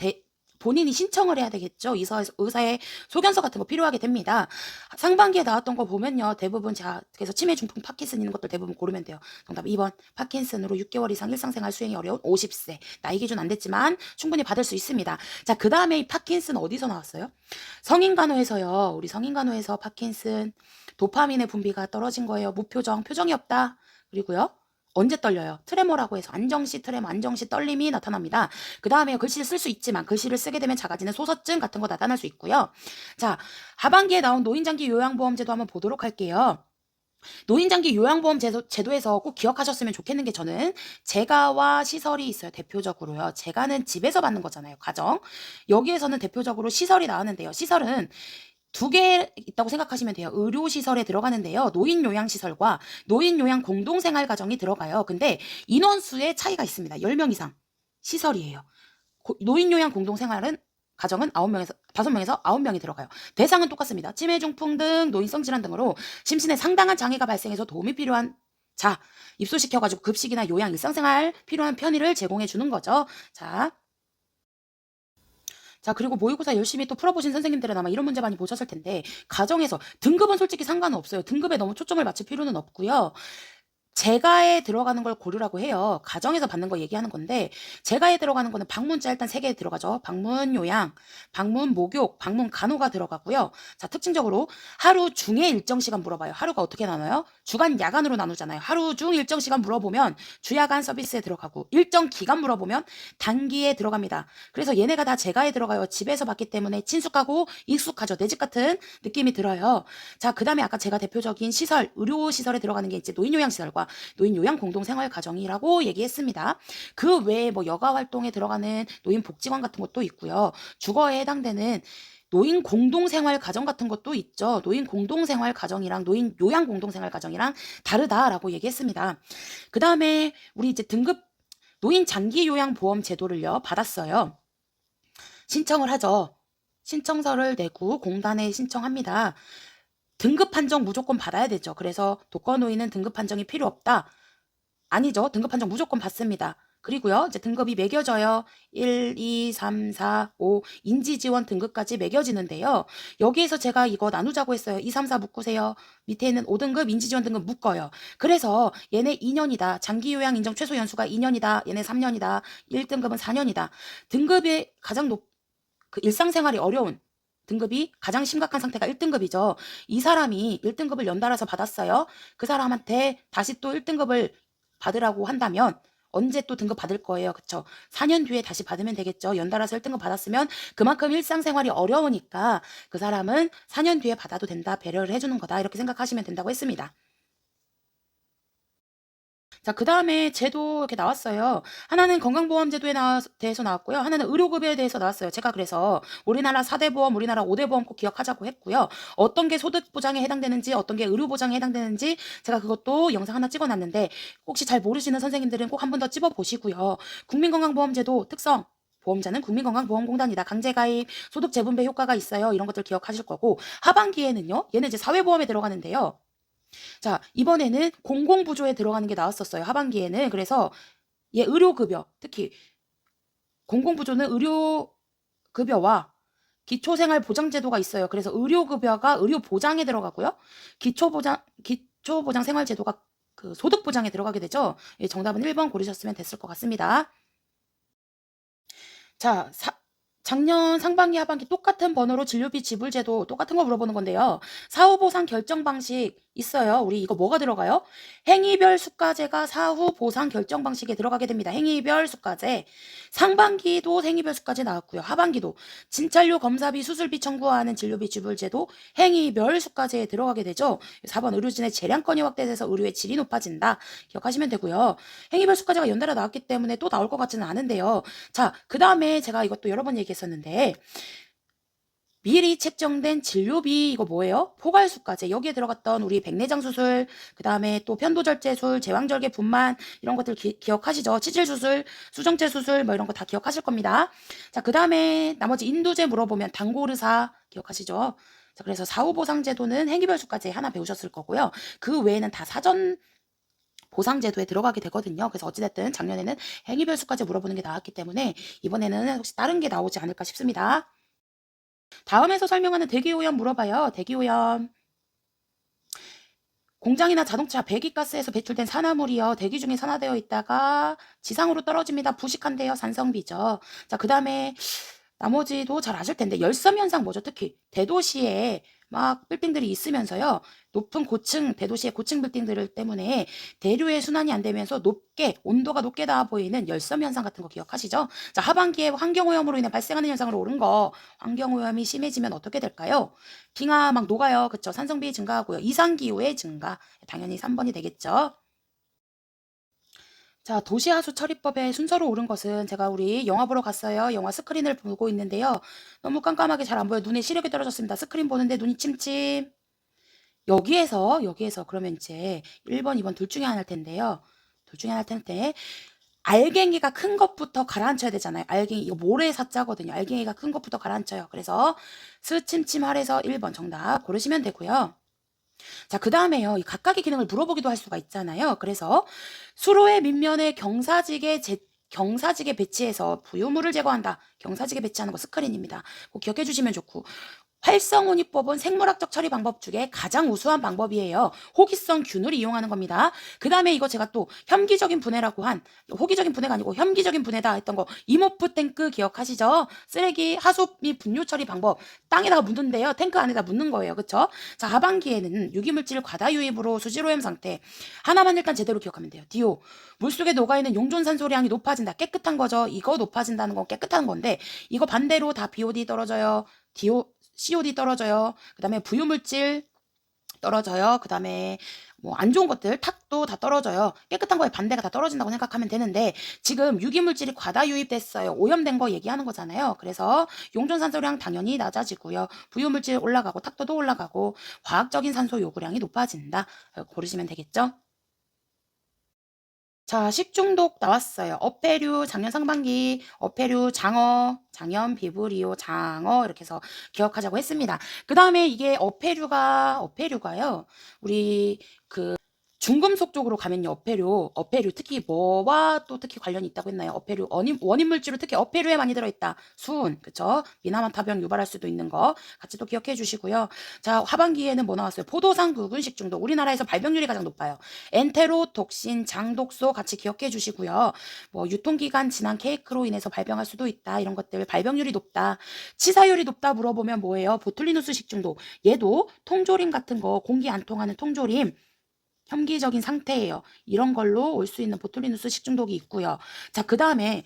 본인이 신청을 해야 되겠죠. 의사의 소견서 같은 거 필요하게 됩니다. 상반기에 나왔던 거 보면요. 대부분 자, 그래서 치매, 중풍, 파킨슨 있는 것들 대부분 고르면 돼요. 정답 2번. 파킨슨으로 6개월 이상 일상생활 수행이 어려운 50세. 나이 기준 안 됐지만 충분히 받을 수 있습니다. 자, 그 다음에 이 파킨슨 어디서 나왔어요? 성인간호에서요. 우리 성인간호에서 파킨슨 도파민의 분비가 떨어진 거예요. 무표정, 표정이 없다. 그리고요. 언제 떨려요? 트레모라고 해서 안정시 트레모, 안정시 떨림이 나타납니다. 그 다음에 글씨를 쓸 수 있지만 글씨를 쓰게 되면 작아지는 소서증 같은 거 나타날 수 있고요. 자, 하반기에 나온 노인장기 요양보험제도 한번 보도록 할게요. 노인장기 요양보험 제도에서 꼭 기억하셨으면 좋겠는 게 저는 재가와 시설이 있어요. 대표적으로요. 재가는 집에서 받는 거잖아요. 가정. 여기에서는 대표적으로 시설이 나오는데요. 시설은 두 개 있다고 생각하시면 돼요. 의료시설에 들어가는데요. 노인요양시설과 노인요양 공동생활가정이 들어가요. 근데 인원수의 차이가 있습니다. 10명 이상 시설이에요. 노인요양 공동생활은 가정은 5명에서 9명이 들어가요. 대상은 똑같습니다. 치매, 중풍 등 노인성 질환 등으로 심신에 상당한 장애가 발생해서 도움이 필요한 자, 입소시켜가지고 급식이나 요양, 일상생활 필요한 편의를 제공해 주는 거죠. 자, 그리고 모의고사 열심히 또 풀어보신 선생님들은 아마 이런 문제 많이 보셨을 텐데, 가정에서 등급은 솔직히 상관은 없어요. 등급에 너무 초점을 맞출 필요는 없고요. 재가에 들어가는 걸 고르라고 해요. 가정에서 받는 거 얘기하는 건데 재가에 들어가는 거는 방문자 일단 3개 들어가죠. 방문 요양, 방문 목욕, 방문 간호가 들어가고요. 자, 특징적으로 하루 중에 일정 시간 물어봐요. 하루가 어떻게 나눠요? 주간, 야간으로 나누잖아요. 하루 중 일정 시간 물어보면 주야간 서비스에 들어가고 일정 기간 물어보면 단기에 들어갑니다. 그래서 얘네가 다 재가에 들어가요. 집에서 받기 때문에 친숙하고 익숙하죠. 내 집 같은 느낌이 들어요. 자, 그 다음에 아까 제가 대표적인 시설, 의료시설에 들어가는 게 이제 노인요양시설과 노인요양 공동생활가정이라고 얘기했습니다. 그 외에 뭐 여가활동에 들어가는 노인복지관 같은 것도 있고요. 주거에 해당되는 노인 공동생활 가정 같은 것도 있죠. 노인 공동생활 가정이랑 노인 요양 공동생활 가정이랑 다르다라고 얘기했습니다. 그 다음에 우리 이제 등급 노인 장기 요양 보험 제도를요 받았어요. 신청을 하죠. 신청서를 내고 공단에 신청합니다. 등급 판정 무조건 받아야 되죠. 그래서 독거노인은 등급 판정이 필요 없다. 아니죠. 등급 판정 무조건 받습니다. 그리고요. 이제 등급이 매겨져요. 1, 2, 3, 4, 5 인지지원 등급까지 매겨지는데요. 여기에서 제가 이거 나누자고 했어요. 2, 3, 4 묶으세요. 밑에 있는 5등급 인지지원 등급 묶어요. 그래서 얘네 2년이다. 장기요양 인정 최소 연수가 2년이다. 얘네 3년이다. 1등급은 4년이다. 등급이 가장 그 일상생활이 어려운 등급이 가장 심각한 상태가 1등급이죠. 이 사람이 1등급을 연달아서 받았어요. 그 사람한테 다시 또 1등급을 받으라고 한다면 언제 또 등급 받을 거예요. 그쵸? 4년 뒤에 다시 받으면 되겠죠. 연달아서 1등급 받았으면 그만큼 일상생활이 어려우니까 그 사람은 4년 뒤에 받아도 된다. 배려를 해주는 거다. 이렇게 생각하시면 된다고 했습니다. 자, 그 다음에 제도 이렇게 나왔어요. 하나는 건강보험제도에 대해서 나왔고요. 하나는 의료급여에 대해서 나왔어요. 제가 그래서 우리나라 4대 보험, 우리나라 5대 보험 꼭 기억하자고 했고요. 어떤 게 소득보장에 해당되는지, 어떤 게 의료보장에 해당되는지 제가 그것도 영상 하나 찍어놨는데 혹시 잘 모르시는 선생님들은 꼭 한 번 더 찝어보시고요. 국민건강보험제도 특성. 보험자는 국민건강보험공단이다. 강제가입, 소득 재분배 효과가 있어요. 이런 것들 기억하실 거고 하반기에는요. 얘는 이제 사회보험에 들어가는데요. 자, 이번에는 공공부조에 들어가는 게 나왔었어요. 하반기에는. 그래서 얘 의료급여, 특히 공공부조는 의료급여와 기초생활보장제도가 있어요. 그래서 의료급여가 의료보장에 들어가고요. 기초보장생활제도가 그 소득보장에 들어가게 되죠. 예, 정답은 1번 고르셨으면 됐을 것 같습니다. 자, 작년 상반기 하반기 똑같은 번호로 진료비 지불제도 똑같은 거 물어보는 건데요. 사후보상 결정 방식 있어요. 우리 이거 뭐가 들어가요? 행위별 수가제가 사후 보상 결정 방식에 들어가게 됩니다. 행위별 수가제. 상반기도 행위별 수가제 나왔고요. 하반기도 진찰료 검사비 수술비 청구하는 진료비 지불제도 행위별 수가제에 들어가게 되죠. 4번 의료진의 재량권이 확대돼서 의료의 질이 높아진다. 기억하시면 되고요. 행위별 수가제가 연달아 나왔기 때문에 또 나올 것 같지는 않은데요. 자, 그 다음에 제가 이것도 여러 번 얘기했었는데 미리 책정된 진료비 이거 뭐예요? 포괄수까지 여기에 들어갔던 우리 백내장 수술, 그 다음에 또 편도절제술, 제왕절개 분만 이런 것들 기억하시죠? 치질수술, 수정체 수술 뭐 이런 거 다 기억하실 겁니다. 자, 그 다음에 나머지 인두제 물어보면 단골의사 기억하시죠? 자, 그래서 사후보상제도는 행위별수까지 하나 배우셨을 거고요. 그 외에는 다 사전 보상제도에 들어가게 되거든요. 그래서 어찌됐든 작년에는 행위별수까지 물어보는 게 나왔기 때문에 이번에는 혹시 다른 게 나오지 않을까 싶습니다. 다음에서 설명하는 대기오염 물어봐요. 대기오염. 공장이나 자동차 배기가스에서 배출된 산화물이요. 대기 중에 산화되어 있다가 지상으로 떨어집니다. 부식한대요. 산성비죠. 자, 그 다음에 나머지도 잘 아실 텐데 열섬 현상 뭐죠? 특히 대도시에 막 빌딩들이 있으면서요. 높은 고층 대도시의 고층 빌딩들 때문에 대류의 순환이 안 되면서 온도가 높게 닿아 보이는 열섬 현상 같은 거 기억하시죠? 자, 하반기에 환경오염으로 인해 발생하는 현상으로 오른 거 환경오염이 심해지면 어떻게 될까요? 빙하 막 녹아요. 그쵸? 산성비 증가하고요. 이상기후의 증가 당연히 3번이 되겠죠. 자, 도시하수 처리법의 순서로 오른 것은 제가 우리 영화 보러 갔어요. 영화 스크린을 보고 있는데요. 너무 깜깜하게 잘 안 보여. 눈에 시력이 떨어졌습니다. 스크린 보는데 눈이 침침. 여기에서 그러면 이제 1번, 2번 둘 중에 하나일 텐데요. 둘 중에 하나일 텐데 알갱이가 큰 것부터 가라앉혀야 되잖아요. 알갱이 이거 모래 사자거든요. 알갱이가 큰 것부터 가라앉혀요. 그래서 스침침할에서 1번 정답 고르시면 되고요. 자, 그 다음에요. 이 각각의 기능을 물어보기도 할 수가 있잖아요. 그래서 수로의 밑면에 경사지게 배치해서 부유물을 제거한다. 경사지게 배치하는 거 스크린입니다. 꼭 기억해 주시면 좋고. 활성온이법은 생물학적 처리 방법 중에 가장 우수한 방법이에요. 호기성 균을 이용하는 겁니다. 그 다음에 이거 제가 또 혐기적인 분해라고 한, 호기적인 분해가 아니고 혐기적인 분해다 했던 거 이모프 탱크 기억하시죠? 쓰레기 하수 및 분유 처리 방법 땅에다가 묻는데요. 탱크 안에다 묻는 거예요. 그쵸? 자, 하반기에는 유기물질 과다 유입으로 수질오염 상태 하나만 일단 제대로 기억하면 돼요. 디오 물속에 녹아있는 용존산소량이 높아진다. 깨끗한 거죠. 이거 높아진다는 건 깨끗한 건데 이거 반대로 다 BOD 떨어져요. COD 떨어져요. 그 다음에 부유물질 떨어져요. 그 다음에 뭐 안 좋은 것들 탁도 다 떨어져요. 깨끗한 거에 반대가 다 떨어진다고 생각하면 되는데 지금 유기물질이 과다 유입됐어요. 오염된 거 얘기하는 거잖아요. 그래서 용존산소량 당연히 낮아지고요. 부유물질 올라가고 탁도도 올라가고 과학적인 산소 요구량이 높아진다. 고르시면 되겠죠. 자, 식중독 나왔어요. 어패류 작년 상반기 어패류 장어, 장염, 비브리오, 장어 이렇게 해서 기억하자고 했습니다. 그 다음에 이게 어패류가요. 우리 중금속 쪽으로 가면요. 어패류 특히 뭐와 또 특히 관련이 있다고 했나요? 어패류 원인 물질로 특히 어패류에 많이 들어있다. 수은 그쵸? 미나마타병 유발할 수도 있는 거 같이 또 기억해 주시고요. 자, 하반기에는 뭐 나왔어요? 포도상 구근식 중독. 우리나라에서 발병률이 가장 높아요. 엔테로톡신, 장독소 같이 기억해 주시고요. 뭐 유통기간 지난 케이크로 인해서 발병할 수도 있다. 이런 것들 발병률이 높다. 치사율이 높다 물어보면 뭐예요? 보툴리누스 식중독. 얘도 통조림 같은 거 공기 안 통하는 통조림 혐기적인 상태예요. 이런 걸로 올 수 있는 보툴리누스 식중독이 있고요. 자, 그 다음에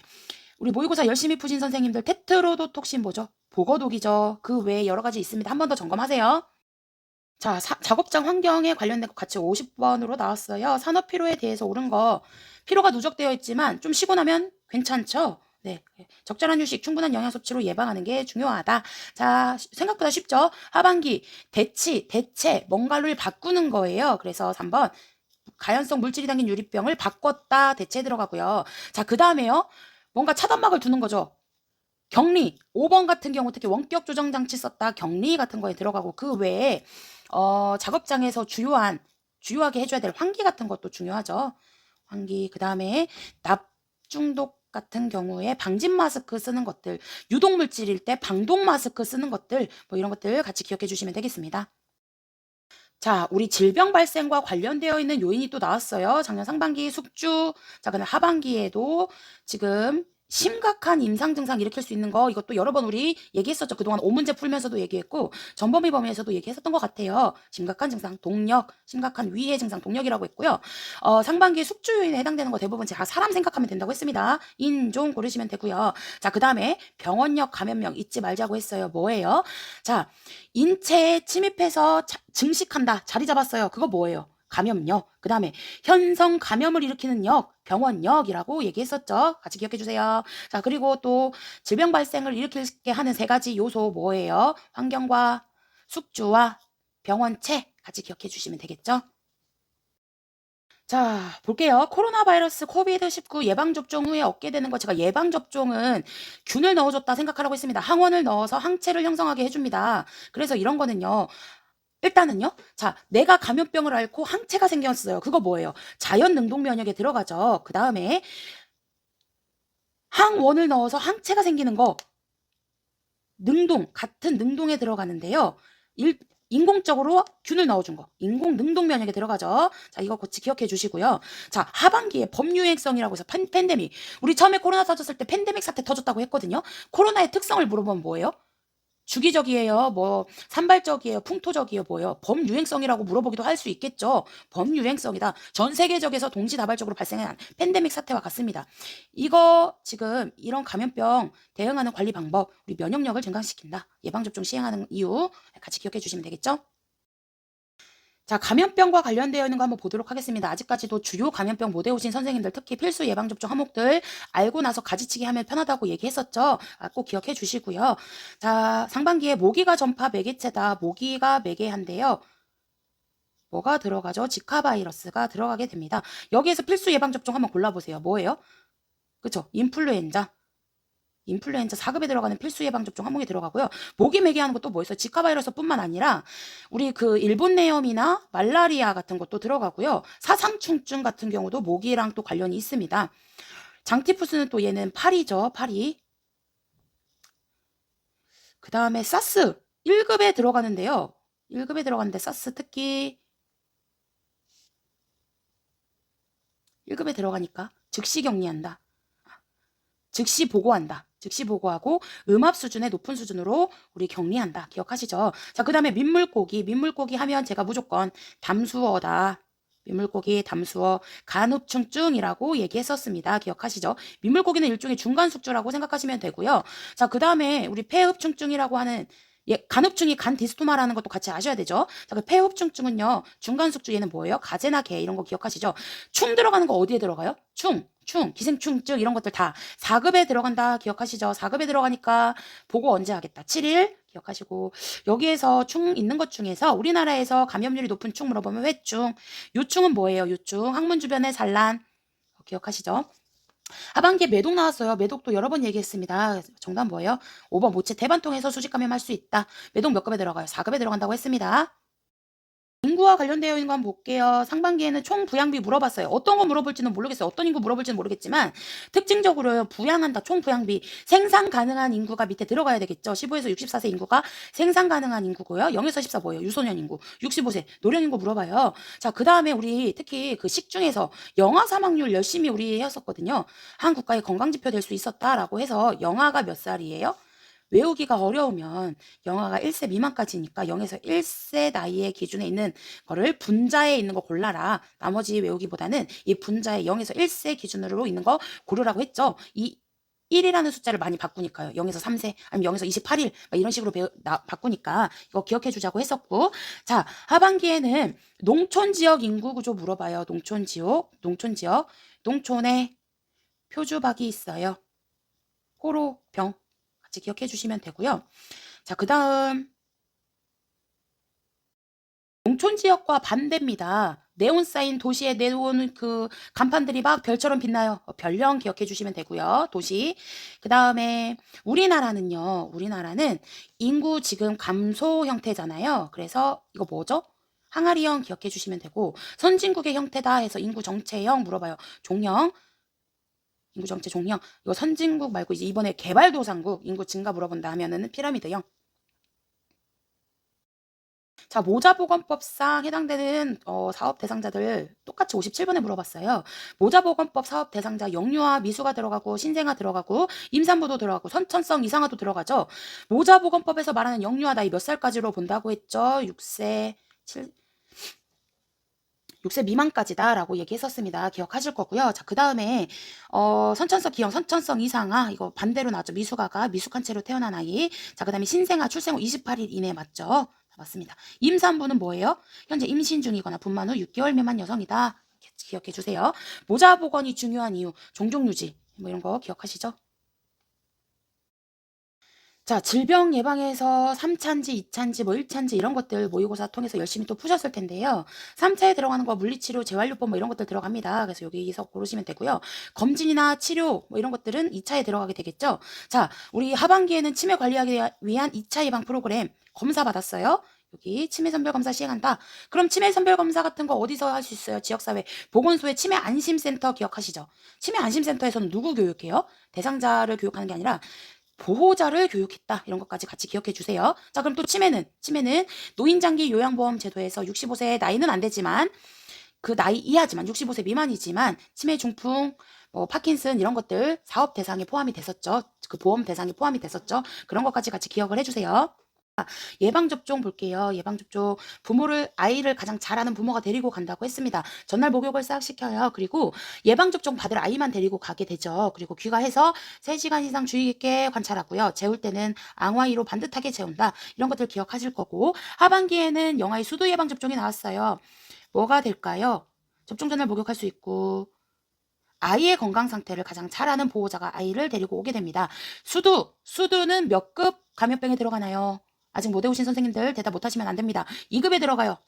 우리 모의고사 열심히 푸신 선생님들 테트로도톡신 뭐죠? 보거독이죠. 그 외에 여러 가지 있습니다. 한 번 더 점검하세요. 자, 작업장 환경에 관련된 것 같이 50번으로 나왔어요. 산업 피로에 대해서 옳은 거 피로가 누적되어 있지만 좀 쉬고 나면 괜찮죠? 네, 적절한 휴식, 충분한 영양 섭취로 예방하는 게 중요하다. 자, 생각보다 쉽죠? 하반기 대체 뭔가를 바꾸는 거예요. 그래서 3번 가연성 물질이 담긴 유리병을 바꿨다. 대체 들어가고요. 자, 그 다음에요. 뭔가 차단막을 두는 거죠. 격리 5번 같은 경우 특히 원격 조정 장치 썼다. 격리 같은 거에 들어가고 그 외에 작업장에서 주요하게 해줘야 될 환기 같은 것도 중요하죠. 환기 그 다음에 납중독 같은 경우에 방진 마스크 쓰는 것들 유독 물질일 때 방독 마스크 쓰는 것들 뭐 이런 것들 같이 기억해 주시면 되겠습니다. 자, 우리 질병 발생과 관련되어 있는 요인이 또 나왔어요. 작년 상반기 숙주, 자, 그다음 하반기에도 지금 심각한 임상 증상 일으킬 수 있는 거 이것도 여러 번 우리 얘기했었죠. 그동안 5문제 풀면서도 얘기했고 전범위 범위에서도 얘기했었던 것 같아요. 심각한 증상, 동력, 심각한 위해 증상, 동력이라고 했고요. 상반기 숙주 요인에 해당되는 거 대부분 제가 사람 생각하면 된다고 했습니다. 인종 고르시면 되고요. 자, 그 다음에 병원력, 감염력 잊지 말자고 했어요. 뭐예요? 자, 인체에 침입해서 증식한다. 자리 잡았어요. 그거 뭐예요? 감염력. 그 다음에 현성 감염을 일으키는 역. 병원역이라고 얘기했었죠. 같이 기억해 주세요. 자, 그리고 또 질병 발생을 일으키게 하는 세 가지 요소 뭐예요? 환경과 숙주와 병원체 같이 기억해 주시면 되겠죠? 자, 볼게요. 코로나 바이러스 코비드-19 예방접종 후에 얻게 되는 거, 제가 예방접종은 균을 넣어줬다 생각하라고 했습니다. 항원을 넣어서 항체를 형성하게 해줍니다. 그래서 이런 거는요. 일단은요. 자, 내가 감염병을 앓고 항체가 생겼어요. 그거 뭐예요? 자연 능동 면역에 들어가죠. 그 다음에 항원을 넣어서 항체가 생기는 거, 같은 능동에 들어가는데요. 인공적으로 균을 넣어준 거, 인공 능동 면역에 들어가죠. 자, 이거 같이 기억해 주시고요. 자, 하반기에 범유행성이라고 해서 팬데믹. 우리 처음에 코로나 터졌을 때 팬데믹 사태 터졌다고 했거든요. 코로나의 특성을 물어보면 뭐예요? 주기적이에요? 뭐 산발적이에요? 풍토적이에요? 뭐예요? 범유행성이라고 물어보기도 할 수 있겠죠. 범유행성이다. 전 세계적에서 동시다발적으로 발생한 팬데믹 사태와 같습니다. 이거 지금 이런 감염병 대응하는 관리 방법, 우리 면역력을 증강시킨다. 예방접종 시행하는 이유 같이 기억해 주시면 되겠죠. 자, 감염병과 관련되어 있는 거 한번 보도록 하겠습니다. 아직까지도 주요 감염병 못 외우신 선생님들, 특히 필수 예방접종 항목들 알고 나서 가지치기 하면 편하다고 얘기했었죠. 꼭 기억해 주시고요. 자, 상반기에 모기가 전파 매개체다. 모기가 매개한데요. 뭐가 들어가죠? 지카 바이러스가 들어가게 됩니다. 여기에서 필수 예방접종 한번 골라보세요. 뭐예요? 그쵸? 인플루엔자 4급에 들어가는 필수 예방접종 항목에 들어가고요. 모기 매개하는 것도 뭐 있어요? 지카 바이러스뿐만 아니라 우리 그 일본 뇌염이나 말라리아 같은 것도 들어가고요. 사상충증 같은 경우도 모기랑 또 관련이 있습니다. 장티푸스는 또 얘는 파리죠. 파리. 그 다음에 사스 1급에 들어가는데요. 1급에 들어가는데 사스 특히 1급에 들어가니까 즉시 격리한다. 즉시 보고한다. 즉시 보고하고 음압 수준의 높은 수준으로 우리 격리한다. 기억하시죠? 자, 그 다음에 민물고기. 민물고기 하면 제가 무조건 담수어다. 민물고기, 담수어, 간흡충증이라고 얘기했었습니다. 기억하시죠? 민물고기는 일종의 중간숙주라고 생각하시면 되고요. 자, 그 다음에 우리 폐흡충증이라고 하는 간흡충이 간 디스토마라는 것도 같이 아셔야 되죠. 자, 그 폐흡충증은요. 중간숙주 얘는 뭐예요? 가재나 게 이런 거 기억하시죠? 충 들어가는 거 어디에 들어가요? 기생충증 이런 것들 다 4급에 들어간다. 기억하시죠? 4급에 들어가니까 보고 언제 하겠다. 7일 기억하시고 여기에서 충 있는 것 중에서 우리나라에서 감염률이 높은 충 물어보면 회충. 요충은 뭐예요? 요충. 항문 주변의 산란 기억하시죠? 하반기에 매독 나왔어요. 매독도 여러 번 얘기했습니다. 정답 뭐예요? 5번 모체 대반통에서 수직 감염할 수 있다. 매독 몇 급에 들어가요? 4급에 들어간다고 했습니다. 인구와 관련되어 있는 거 한번 볼게요. 상반기에는 총 부양비 물어봤어요. 어떤 거 물어볼지는 모르겠어요. 어떤 인구 물어볼지는 모르겠지만 특징적으로요. 부양한다. 총 부양비. 생산 가능한 인구가 밑에 들어가야 되겠죠. 15에서 64세 인구가 생산 가능한 인구고요. 0에서 14 뭐예요? 유소년 인구. 65세 노령 인구 물어봐요. 자, 그 다음에 우리 특히 그 식중에서 영아 사망률 열심히 우리 했었거든요. 한 국가의 건강지표 될 수 있었다라고 해서 영아가 몇 살이에요? 외우기가 어려우면 영아가 1세 미만까지니까 0에서 1세 나이의 기준에 있는 거를 분자에 있는 거 골라라. 나머지 외우기보다는 이 분자에 0에서 1세 기준으로 있는 거 고르라고 했죠. 이 1이라는 숫자를 많이 바꾸니까요. 0에서 3세 아니면 0에서 28일 이런 식으로 바꾸니까 이거 기억해 주자고 했었고, 자, 하반기에는 농촌 지역 인구 구조 물어봐요. 농촌 지역 농촌에 표주박이 있어요. 호로병 같이 기억해 주시면 되고요. 자, 그 다음 농촌 지역과 반대입니다. 네온사인 도시의 네온 그 간판들이 막 별처럼 빛나요. 별령 기억해 주시면 되고요. 도시. 그 다음에 우리나라는 인구 지금 감소 형태잖아요. 그래서 이거 뭐죠? 항아리형 기억해 주시면 되고, 선진국의 형태다 해서 인구 정체형 물어봐요. 종형. 인구 정체 종형. 이거 선진국 말고 이제 이번에 개발도상국 인구 증가 물어본다 하면은 피라미드형. 자, 모자보건법상 해당되는 사업 대상자들 똑같이 57번에 물어봤어요. 모자보건법 사업 대상자 영유아 미수가 들어가고 신생아 들어가고 임산부도 들어가고 선천성 이상아도 들어가죠. 모자보건법에서 말하는 영유아 나이 몇 살까지로 본다고 했죠? 6세 미만까지다라고 얘기했었습니다. 기억하실 거고요. 자, 그 다음에 선천성 기형, 선천성 이상아 이거 반대로 나죠. 미숙아가 미숙한 채로 태어난 아이. 자, 그 다음에 신생아 출생 후 28일 이내 맞죠? 맞습니다. 임산부는 뭐예요? 현재 임신 중이거나 분만 후 6개월 미만 여성이다. 기억해 주세요. 모자 보건이 중요한 이유, 종종 유지 뭐 이런 거 기억하시죠? 자, 질병 예방에서 3차인지 2차인지 뭐 1차인지 이런 것들 모의고사 통해서 열심히 또 푸셨을 텐데요. 3차에 들어가는 거 물리치료, 재활요법 뭐 이런 것들 들어갑니다. 그래서 여기서 고르시면 되고요. 검진이나 치료 뭐 이런 것들은 2차에 들어가게 되겠죠. 자, 우리 하반기에는 치매 관리하기 위한 2차 예방 프로그램 검사 받았어요. 여기 치매 선별 검사 시행한다. 그럼 치매 선별 검사 같은 거 어디서 할 수 있어요? 지역사회 보건소의 치매 안심센터 기억하시죠? 치매 안심센터에서는 누구 교육해요? 대상자를 교육하는 게 아니라 보호자를 교육했다. 이런 것까지 같이 기억해 주세요. 자, 그럼 또 치매는 노인장기 요양보험 제도에서 65세 나이는 안 되지만 그 나이 이하지만 65세 미만이지만 치매 중풍 뭐 파킨슨 이런 것들 사업 대상에 포함이 됐었죠. 그 보험 대상에 포함이 됐었죠. 그런 것까지 같이 기억을 해 주세요. 예방접종 볼게요. 예방접종 아이를 가장 잘하는 부모가 데리고 간다고 했습니다. 전날 목욕을 싹 시켜요. 그리고 예방접종 받을 아이만 데리고 가게 되죠. 그리고 귀가해서 3시간 이상 주의 깊게 관찰하고요. 재울 때는 앙화이로 반듯하게 재운다. 이런 것들 기억하실 거고 하반기에는 영아의 수두 예방접종이 나왔어요. 뭐가 될까요? 접종 전날 목욕할 수 있고 아이의 건강 상태를 가장 잘 아는 보호자가 아이를 데리고 오게 됩니다. 수두는 몇 급 감염병에 들어가나요? 아직 못 외우신 선생님들 대답 못하시면 안 됩니다. 2급에 들어가요.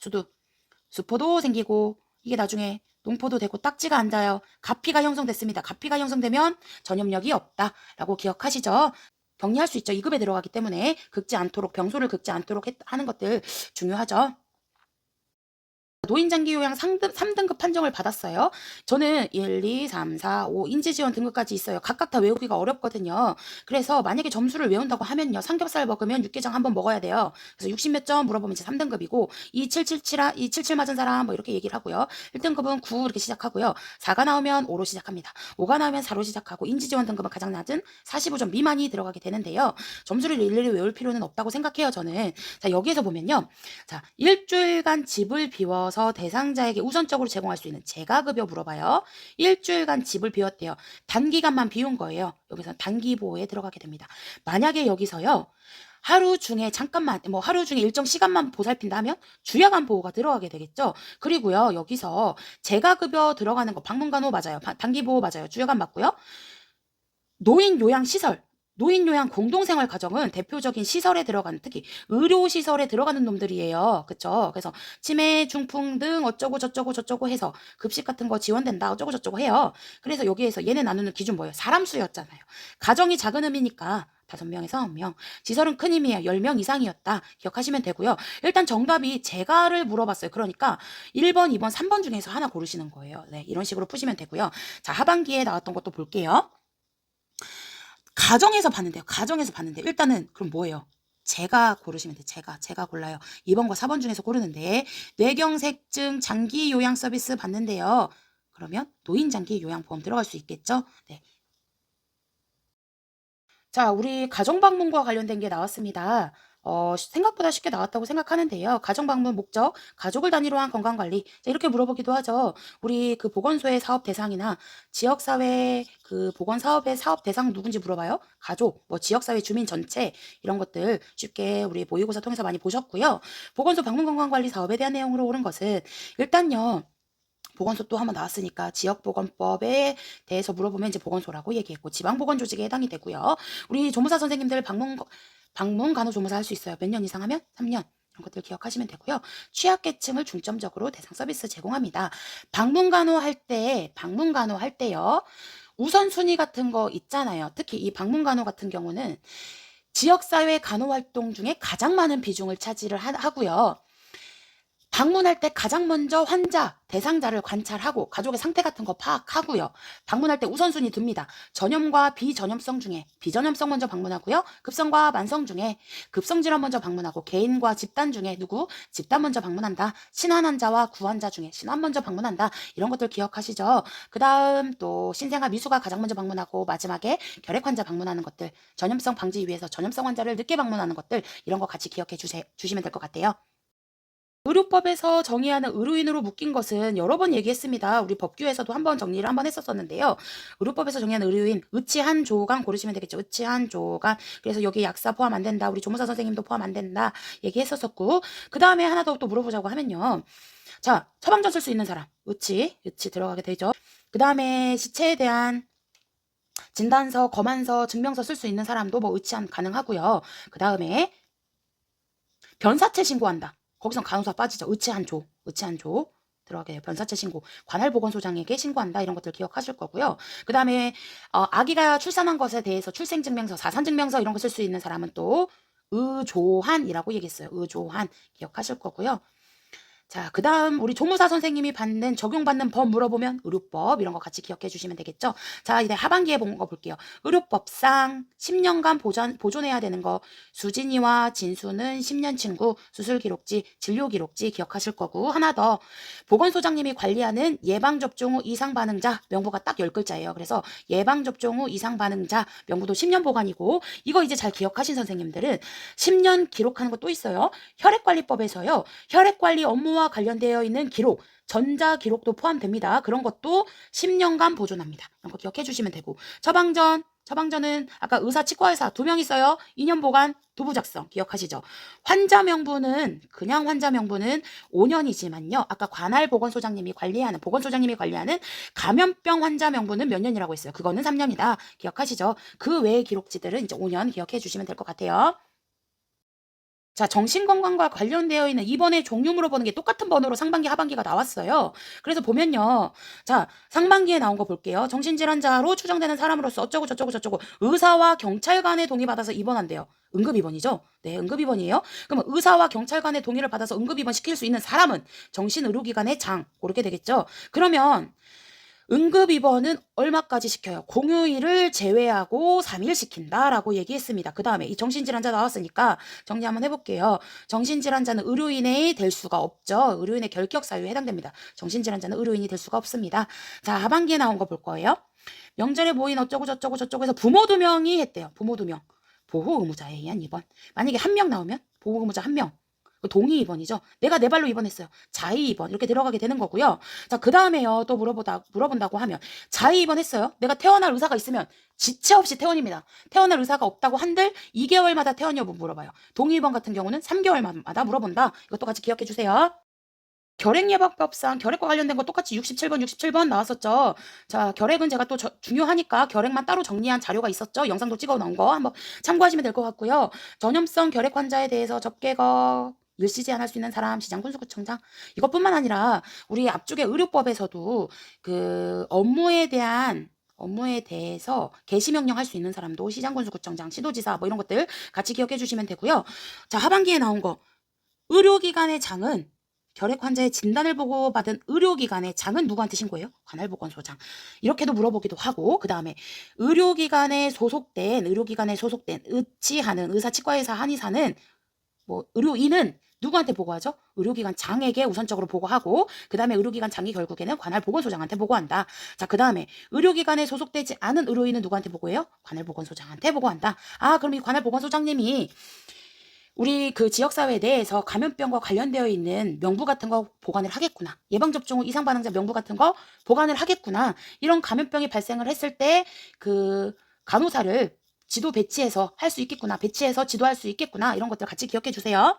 수포도 생기고 이게 나중에 농포도 되고 딱지가 앉아요. 가피가 형성됐습니다. 가피가 형성되면 전염력이 없다라고 기억하시죠? 격리할 수 있죠. 2급에 들어가기 때문에 병소를 긁지 않도록 하는 것들 중요하죠. 노인장기 요양 3등급 판정을 받았어요. 저는 1, 2, 3, 4, 5 인지지원 등급까지 있어요. 각각 다 외우기가 어렵거든요. 그래서 만약에 점수를 외운다고 하면요. 삼겹살 먹으면 육개장 한번 먹어야 돼요. 그래서 60 몇 점 물어보면 이제 3등급이고 277 맞은 사람 뭐 이렇게 얘기를 하고요. 1등급은 9 이렇게 시작하고요. 4가 나오면 5로 시작합니다. 5가 나오면 4로 시작하고 인지지원 등급은 가장 낮은 45점 미만이 들어가게 되는데요. 점수를 일일이 외울 필요는 없다고 생각해요. 저는. 자, 여기에서 보면요. 자, 일주일간 집을 비워서 대상자에게 우선적으로 제공할 수 있는 재가급여 물어봐요. 일주일간 집을 비웠대요. 단기간만 비운 거예요. 여기서 단기보호에 들어가게 됩니다. 만약에 여기서요. 하루 중에 일정 시간만 보살핀다 하면 주야간 보호가 들어가게 되겠죠. 그리고요. 여기서 재가급여 들어가는 거 방문간호 맞아요. 단기보호 맞아요. 주야간 맞고요. 노인 요양 공동생활 가정은 대표적인 시설에 들어가는 특히 의료시설에 들어가는 놈들이에요. 그쵸? 그래서 치매, 중풍 등 어쩌고 저쩌고 해서 급식 같은 거 지원된다 어쩌고 저쩌고 해요. 그래서 여기에서 얘네 나누는 기준 뭐예요? 사람 수였잖아요. 가정이 작은 의미니까 5명에서 1명. 시설은 큰 의미예요. 10명 이상이었다. 기억하시면 되고요. 일단 정답이 재가를 물어봤어요. 그러니까 1번, 2번, 3번 중에서 하나 고르시는 거예요. 네, 이런 식으로 푸시면 되고요. 자, 하반기에 나왔던 것도 볼게요. 가정에서 봤는데 일단은 그럼 뭐예요? 제가 고르시면 돼요. 제가 골라요. 2번과 4번 중에서 고르는데 뇌경색증 장기 요양 서비스 받는데요. 그러면 노인장기 요양보험 들어갈 수 있겠죠? 네. 자, 우리 가정방문과 관련된 게 나왔습니다. 생각보다 쉽게 나왔다고 생각하는데요. 가정방문 목적, 가족을 단위로 한 건강관리. 자, 이렇게 물어보기도 하죠. 우리 그 보건소의 사업 대상이나 지역사회 그 보건사업의 사업 대상 누군지 물어봐요. 가족, 뭐 지역사회 주민 전체 이런 것들 쉽게 우리 모의고사 통해서 많이 보셨고요. 보건소 방문건강관리 사업에 대한 내용으로 옳은 것은 일단요. 보건소 또 한번 나왔으니까 지역보건법에 대해서 물어보면 이제 보건소라고 얘기했고 지방보건조직에 해당이 되고요. 우리 조무사 선생님들 방문 간호조무사 할 수 있어요. 몇 년 이상 하면 3년. 이런 것들 기억하시면 되고요. 취약계층을 중점적으로 대상 서비스 제공합니다. 방문간호 할 때요. 우선순위 같은 거 있잖아요. 특히 이 방문간호 같은 경우는 지역사회 간호활동 중에 가장 많은 비중을 차지를 하고요. 방문할 때 가장 먼저 환자, 대상자를 관찰하고 가족의 상태 같은 거 파악하고요. 방문할 때 우선순위 둡니다. 전염과 비전염성 중에 비전염성 먼저 방문하고요. 급성과 만성 중에 급성 질환 먼저 방문하고 개인과 집단 중에 집단 먼저 방문한다. 신환 환자와 구환자 중에 신환 먼저 방문한다. 이런 것들 기억하시죠? 그 다음 또 신생아 미수가 가장 먼저 방문하고 마지막에 결핵 환자 방문하는 것들 전염성 방지 위해서 전염성 환자를 늦게 방문하는 것들 이런 거 같이 기억해 주시면 될 것 같아요. 의료법에서 정의하는 의료인으로 묶인 것은 여러 번 얘기했습니다. 우리 법규에서도 한번 정리를 한번 했었었는데요. 의료법에서 정의하는 의료인, 의치 한 조간 고르시면 되겠죠. 의치 한 조간. 그래서 여기 약사 포함 안 된다. 우리 조무사 선생님도 포함 안 된다. 얘기했었었고, 그 다음에 하나 더 또 물어보자고 하면요. 자, 처방전 쓸 수 있는 사람, 의치 들어가게 되죠. 그 다음에 시체에 대한 진단서, 검안서, 증명서 쓸 수 있는 사람도 뭐 의치한 가능하고요. 그 다음에 변사체 신고한다. 거기선 간호사 빠지죠. 의치한 조 들어가게 돼요. 변사체 신고, 관할보건소장에게 신고한다. 이런 것들 기억하실 거고요. 그 다음에 아기가 출산한 것에 대해서 출생증명서, 사산증명서 이런 거 쓸 수 있는 사람은 또 의조한이라고 얘기했어요. 의조한 기억하실 거고요. 자, 그 다음 우리 조무사 선생님이 적용받는 법 물어보면 의료법 이런 거 같이 기억해 주시면 되겠죠. 자, 이제 하반기에 본 거 볼게요. 의료법상 10년간 보존해야 되는 거, 수진이와 진수는 10년 친구, 수술 기록지, 진료 기록지 기억하실 거고, 하나 더 보건소장님이 관리하는 예방접종 후 이상 반응자 명부가 딱 10글자예요. 그래서 예방접종 후 이상 반응자 명부도 10년 보관이고, 이거 이제 잘 기억하신 선생님들은 10년 기록하는 거 또 있어요. 혈액관리법에서요. 혈액관리 업무와 관련되어 있는 기록, 전자 기록도 포함됩니다. 그런 것도 10년간 보존합니다. 이런 거 기억해 주시면 되고, 처방전은 아까 의사, 치과의사 2명 있어요. 2년 보관, 두부 작성 기억하시죠? 그냥 환자 명부는 5년이지만요. 아까 보건소장님이 관리하는 감염병 환자 명부는 몇 년이라고 했어요? 그거는 3년이다. 기억하시죠? 그 외의 기록지들은 이제 5년 기억해 주시면 될 것 같아요. 자, 정신건강과 관련되어 있는 이번에 종류 물어보는 게 똑같은 번호로 상반기, 하반기가 나왔어요. 그래서 보면요. 자, 상반기에 나온 거 볼게요. 정신질환자로 추정되는 사람으로서 어쩌고 저쩌고 의사와 경찰관의 동의 받아서 입원한대요. 응급입원이죠? 네, 응급입원이에요. 그러면 의사와 경찰관의 동의를 받아서 응급입원 시킬 수 있는 사람은 정신의료기관의 장, 고르게 되겠죠? 그러면 응급입원은 얼마까지 시켜요? 공휴일을 제외하고 3일 시킨다라고 얘기했습니다. 그 다음에 이 정신질환자 나왔으니까 정리 한번 해볼게요. 정신질환자는 의료인이 될 수가 없죠. 의료인의 결격 사유에 해당됩니다. 정신질환자는 의료인이 될 수가 없습니다. 자, 하반기에 나온 거 볼 거예요. 명절에 모인 어쩌고 저쩌고 해서 부모 2명이 했대요. 부모 2명. 보호 의무자에 의한 입원. 만약에 1명 나오면 보호 의무자 1명. 동의 입원이죠. 내가 내 발로 입원했어요. 자의 입원 이렇게 들어가게 되는 거고요. 자, 그 다음에요. 또 물어본다고 하면 자의 입원했어요. 내가 퇴원할 의사가 있으면 지체 없이 퇴원입니다. 퇴원할 의사가 없다고 한들 2개월마다 퇴원 여부 물어봐요. 동의 입원 같은 경우는 3개월마다 물어본다. 이것도 같이 기억해 주세요. 결핵예방법상 결핵과 관련된 거 똑같이 67번 나왔었죠. 자, 결핵은 제가 또 중요하니까 결핵만 따로 정리한 자료가 있었죠. 영상도 찍어 놓은 거 한번 참고하시면 될 것 같고요. 전염성 결핵 환자에 대해서 접객거 일시 제한할 수 있는 사람 시장군수구청장, 이것뿐만 아니라 우리 앞쪽에 의료법에서도 그 업무에 대해서 개시명령 할 수 있는 사람도 시장군수구청장, 시도지사 뭐 이런 것들 같이 기억해 주시면 되고요. 자, 하반기에 나온 거 의료기관의 장은 결핵 환자의 진단을 보고 받은 의료기관의 장은 누구한테 신고해요? 관할보건소장. 이렇게도 물어보기도 하고, 그 다음에 의료기관에 소속된 의치하는 의사, 치과의사, 한의사는 뭐 의료인은 누구한테 보고하죠? 의료기관 장에게 우선적으로 보고하고, 그 다음에 의료기관 장이 결국에는 관할보건소장한테 보고한다. 자, 그 다음에 의료기관에 소속되지 않은 의료인은 누구한테 보고해요? 관할보건소장한테 보고한다. 아, 그럼 이 관할보건소장님이 우리 그 지역사회 내에서 감염병과 관련되어 있는 명부 같은 거 보관을 하겠구나. 예방접종 후 이상 반응자 명부 같은 거 보관을 하겠구나. 이런 감염병이 발생을 했을 때 그 간호사를 지도 배치해서 할 수 있겠구나. 배치해서 지도할 수 있겠구나. 이런 것들 같이 기억해 주세요.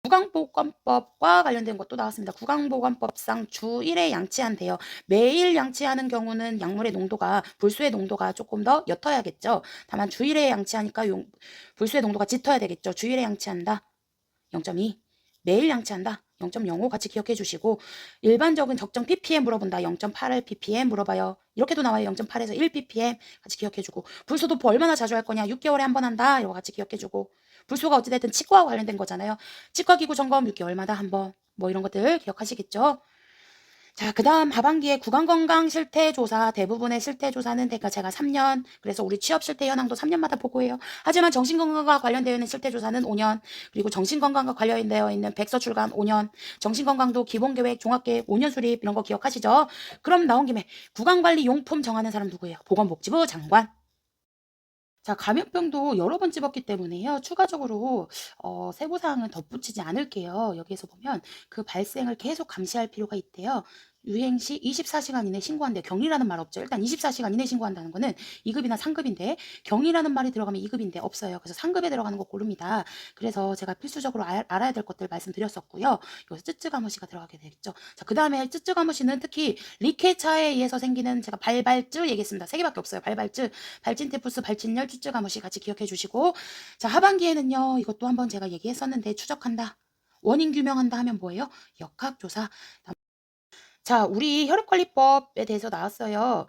구강보건법과 관련된 것도 나왔습니다. 구강보건법상 주 1회 양치한대요. 매일 양치하는 경우는 약물의 농도가, 불수의 농도가 조금 더 옅어야겠죠. 다만 주 1회 양치하니까 불수의 농도가 짙어야 되겠죠. 주 1회 양치한다. 0.2. 매일 양치한다. 0.05 같이 기억해 주시고, 일반적인 적정 ppm 물어본다. 0.8을 ppm 물어봐요. 이렇게도 나와요. 0.8에서 1 ppm 같이 기억해 주고, 불소 도포 얼마나 자주 할 거냐? 6개월에 한 번 한다. 이거 같이 기억해 주고, 불소가 어찌됐든 치과와 관련된 거잖아요. 치과기구 점검 6개월마다 한 번, 뭐 이런 것들 기억하시겠죠? 자, 그 다음 하반기에 구강건강실태조사, 대부분의 실태조사는 제가 3년, 그래서 우리 취업 실태 현황도 3년마다 보고해요. 하지만 정신건강과 관련되어 있는 실태조사는 5년, 그리고 정신건강과 관련되어 있는 백서 출간 5년, 정신건강도 기본계획, 종합계획 5년 수립, 이런 거 기억하시죠? 그럼 나온 김에 구강관리 용품 정하는 사람 누구예요? 보건복지부 장관. 자, 감염병도 여러 번 집었기 때문에요. 추가적으로 세부사항은 덧붙이지 않을게요. 여기에서 보면 그 발생을 계속 감시할 필요가 있대요. 유행 시 24시간 이내 신고한대. 격리라는 말 없죠. 일단 24시간 이내 신고한다는 거는 2급이나 3급인데 격리라는 말이 들어가면 2급인데 없어요. 그래서 3급에 들어가는 거 고릅니다. 그래서 제가 필수적으로 알아야 될 것들 말씀드렸었고요. 여기서 쯔쯔가무시가 들어가게 되겠죠. 자, 그 다음에 쯔쯔가무시는 특히 리케차에 의해서 생기는 제가 발발증 얘기했습니다. 세 개밖에 없어요. 발발증, 발진테푸스, 발진열, 쭈쭈가무시 같이 기억해 주시고, 자, 하반기에는요, 이것도 한번 제가 얘기했었는데 추적한다. 원인 규명한다 하면 뭐예요? 역학조사. 자, 우리 혈액관리법에 대해서 나왔어요.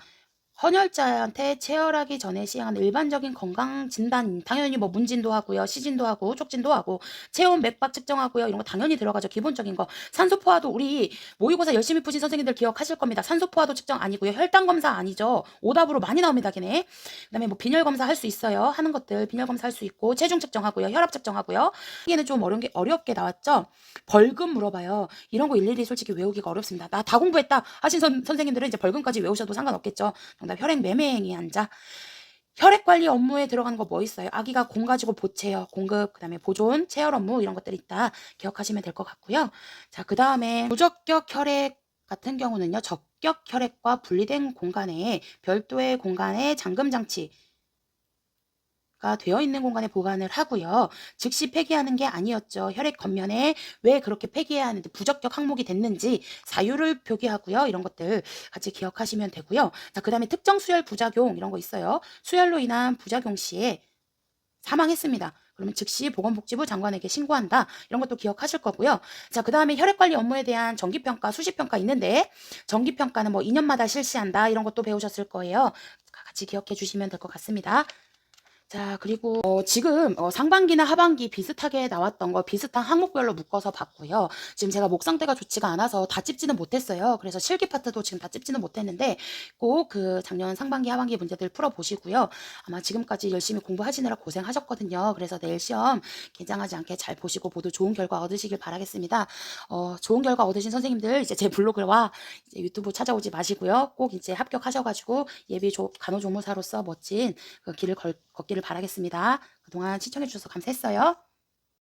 헌혈자한테 체열하기 전에 시행하는 일반적인 건강 진단, 당연히 뭐 문진도 하고요, 시진도 하고, 촉진도 하고, 체온, 맥박 측정하고요, 이런 거 당연히 들어가죠. 기본적인 거. 산소포화도 우리 모의고사 열심히 푸신 선생님들 기억하실 겁니다. 산소포화도 측정 아니고요, 혈당 검사 아니죠. 오답으로 많이 나옵니다, 걔네. 그다음에 뭐 빈혈 검사 할 수 있어요. 하는 것들 빈혈 검사 할 수 있고, 체중 측정하고요, 혈압 측정하고요. 이게는 좀 어렵게 나왔죠. 벌금 물어봐요. 이런 거 일일이 솔직히 외우기가 어렵습니다. 나 다 공부했다 하신 선생님들은 이제 벌금까지 외우셔도 상관없겠죠. 정답 혈액 매매행위 환자. 혈액 관리 업무에 들어가는 거 뭐 있어요? 아기가 공 가지고 보채요. 공급, 그 다음에 보존, 체열 업무 이런 것들 있다. 기억하시면 될 것 같고요. 자, 그 다음에 무적격 혈액 같은 경우는요. 적격 혈액과 분리된 공간에 별도의 공간에 잠금 장치 가 되어 있는 공간에 보관을 하고요. 즉시 폐기하는 게 아니었죠. 혈액 겉면에 왜 그렇게 폐기해야 하는지 부적격 항목이 됐는지 사유를 표기하고요. 이런 것들 같이 기억하시면 되고요. 자, 그다음에 특정 수혈 부작용 이런 거 있어요. 수혈로 인한 부작용 시에 사망했습니다. 그러면 즉시 보건복지부 장관에게 신고한다. 이런 것도 기억하실 거고요. 자, 그다음에 혈액관리 업무에 대한 정기평가, 수시평가 있는데 정기평가는 뭐 2년마다 실시한다. 이런 것도 배우셨을 거예요. 같이 기억해 주시면 될 것 같습니다. 자, 그리고 지금 상반기나 하반기 비슷하게 나왔던 거 비슷한 항목별로 묶어서 봤고요. 지금 제가 목 상태가 좋지가 않아서 다 찝지는 못했어요. 그래서 실기 파트도 지금 다 찝지는 못했는데 꼭 그 작년 상반기 하반기 문제들 풀어보시고요. 아마 지금까지 열심히 공부하시느라 고생하셨거든요. 그래서 내일 시험 긴장하지 않게 잘 보시고 모두 좋은 결과 얻으시길 바라겠습니다. 좋은 결과 얻으신 선생님들 이제 제 블로그와 이제 유튜브 찾아오지 마시고요. 꼭 이제 합격하셔가지고 예비 간호조무사로서 멋진 그 길을 걷기를 바라겠습니다. 그동안 시청해주셔서 감사했어요.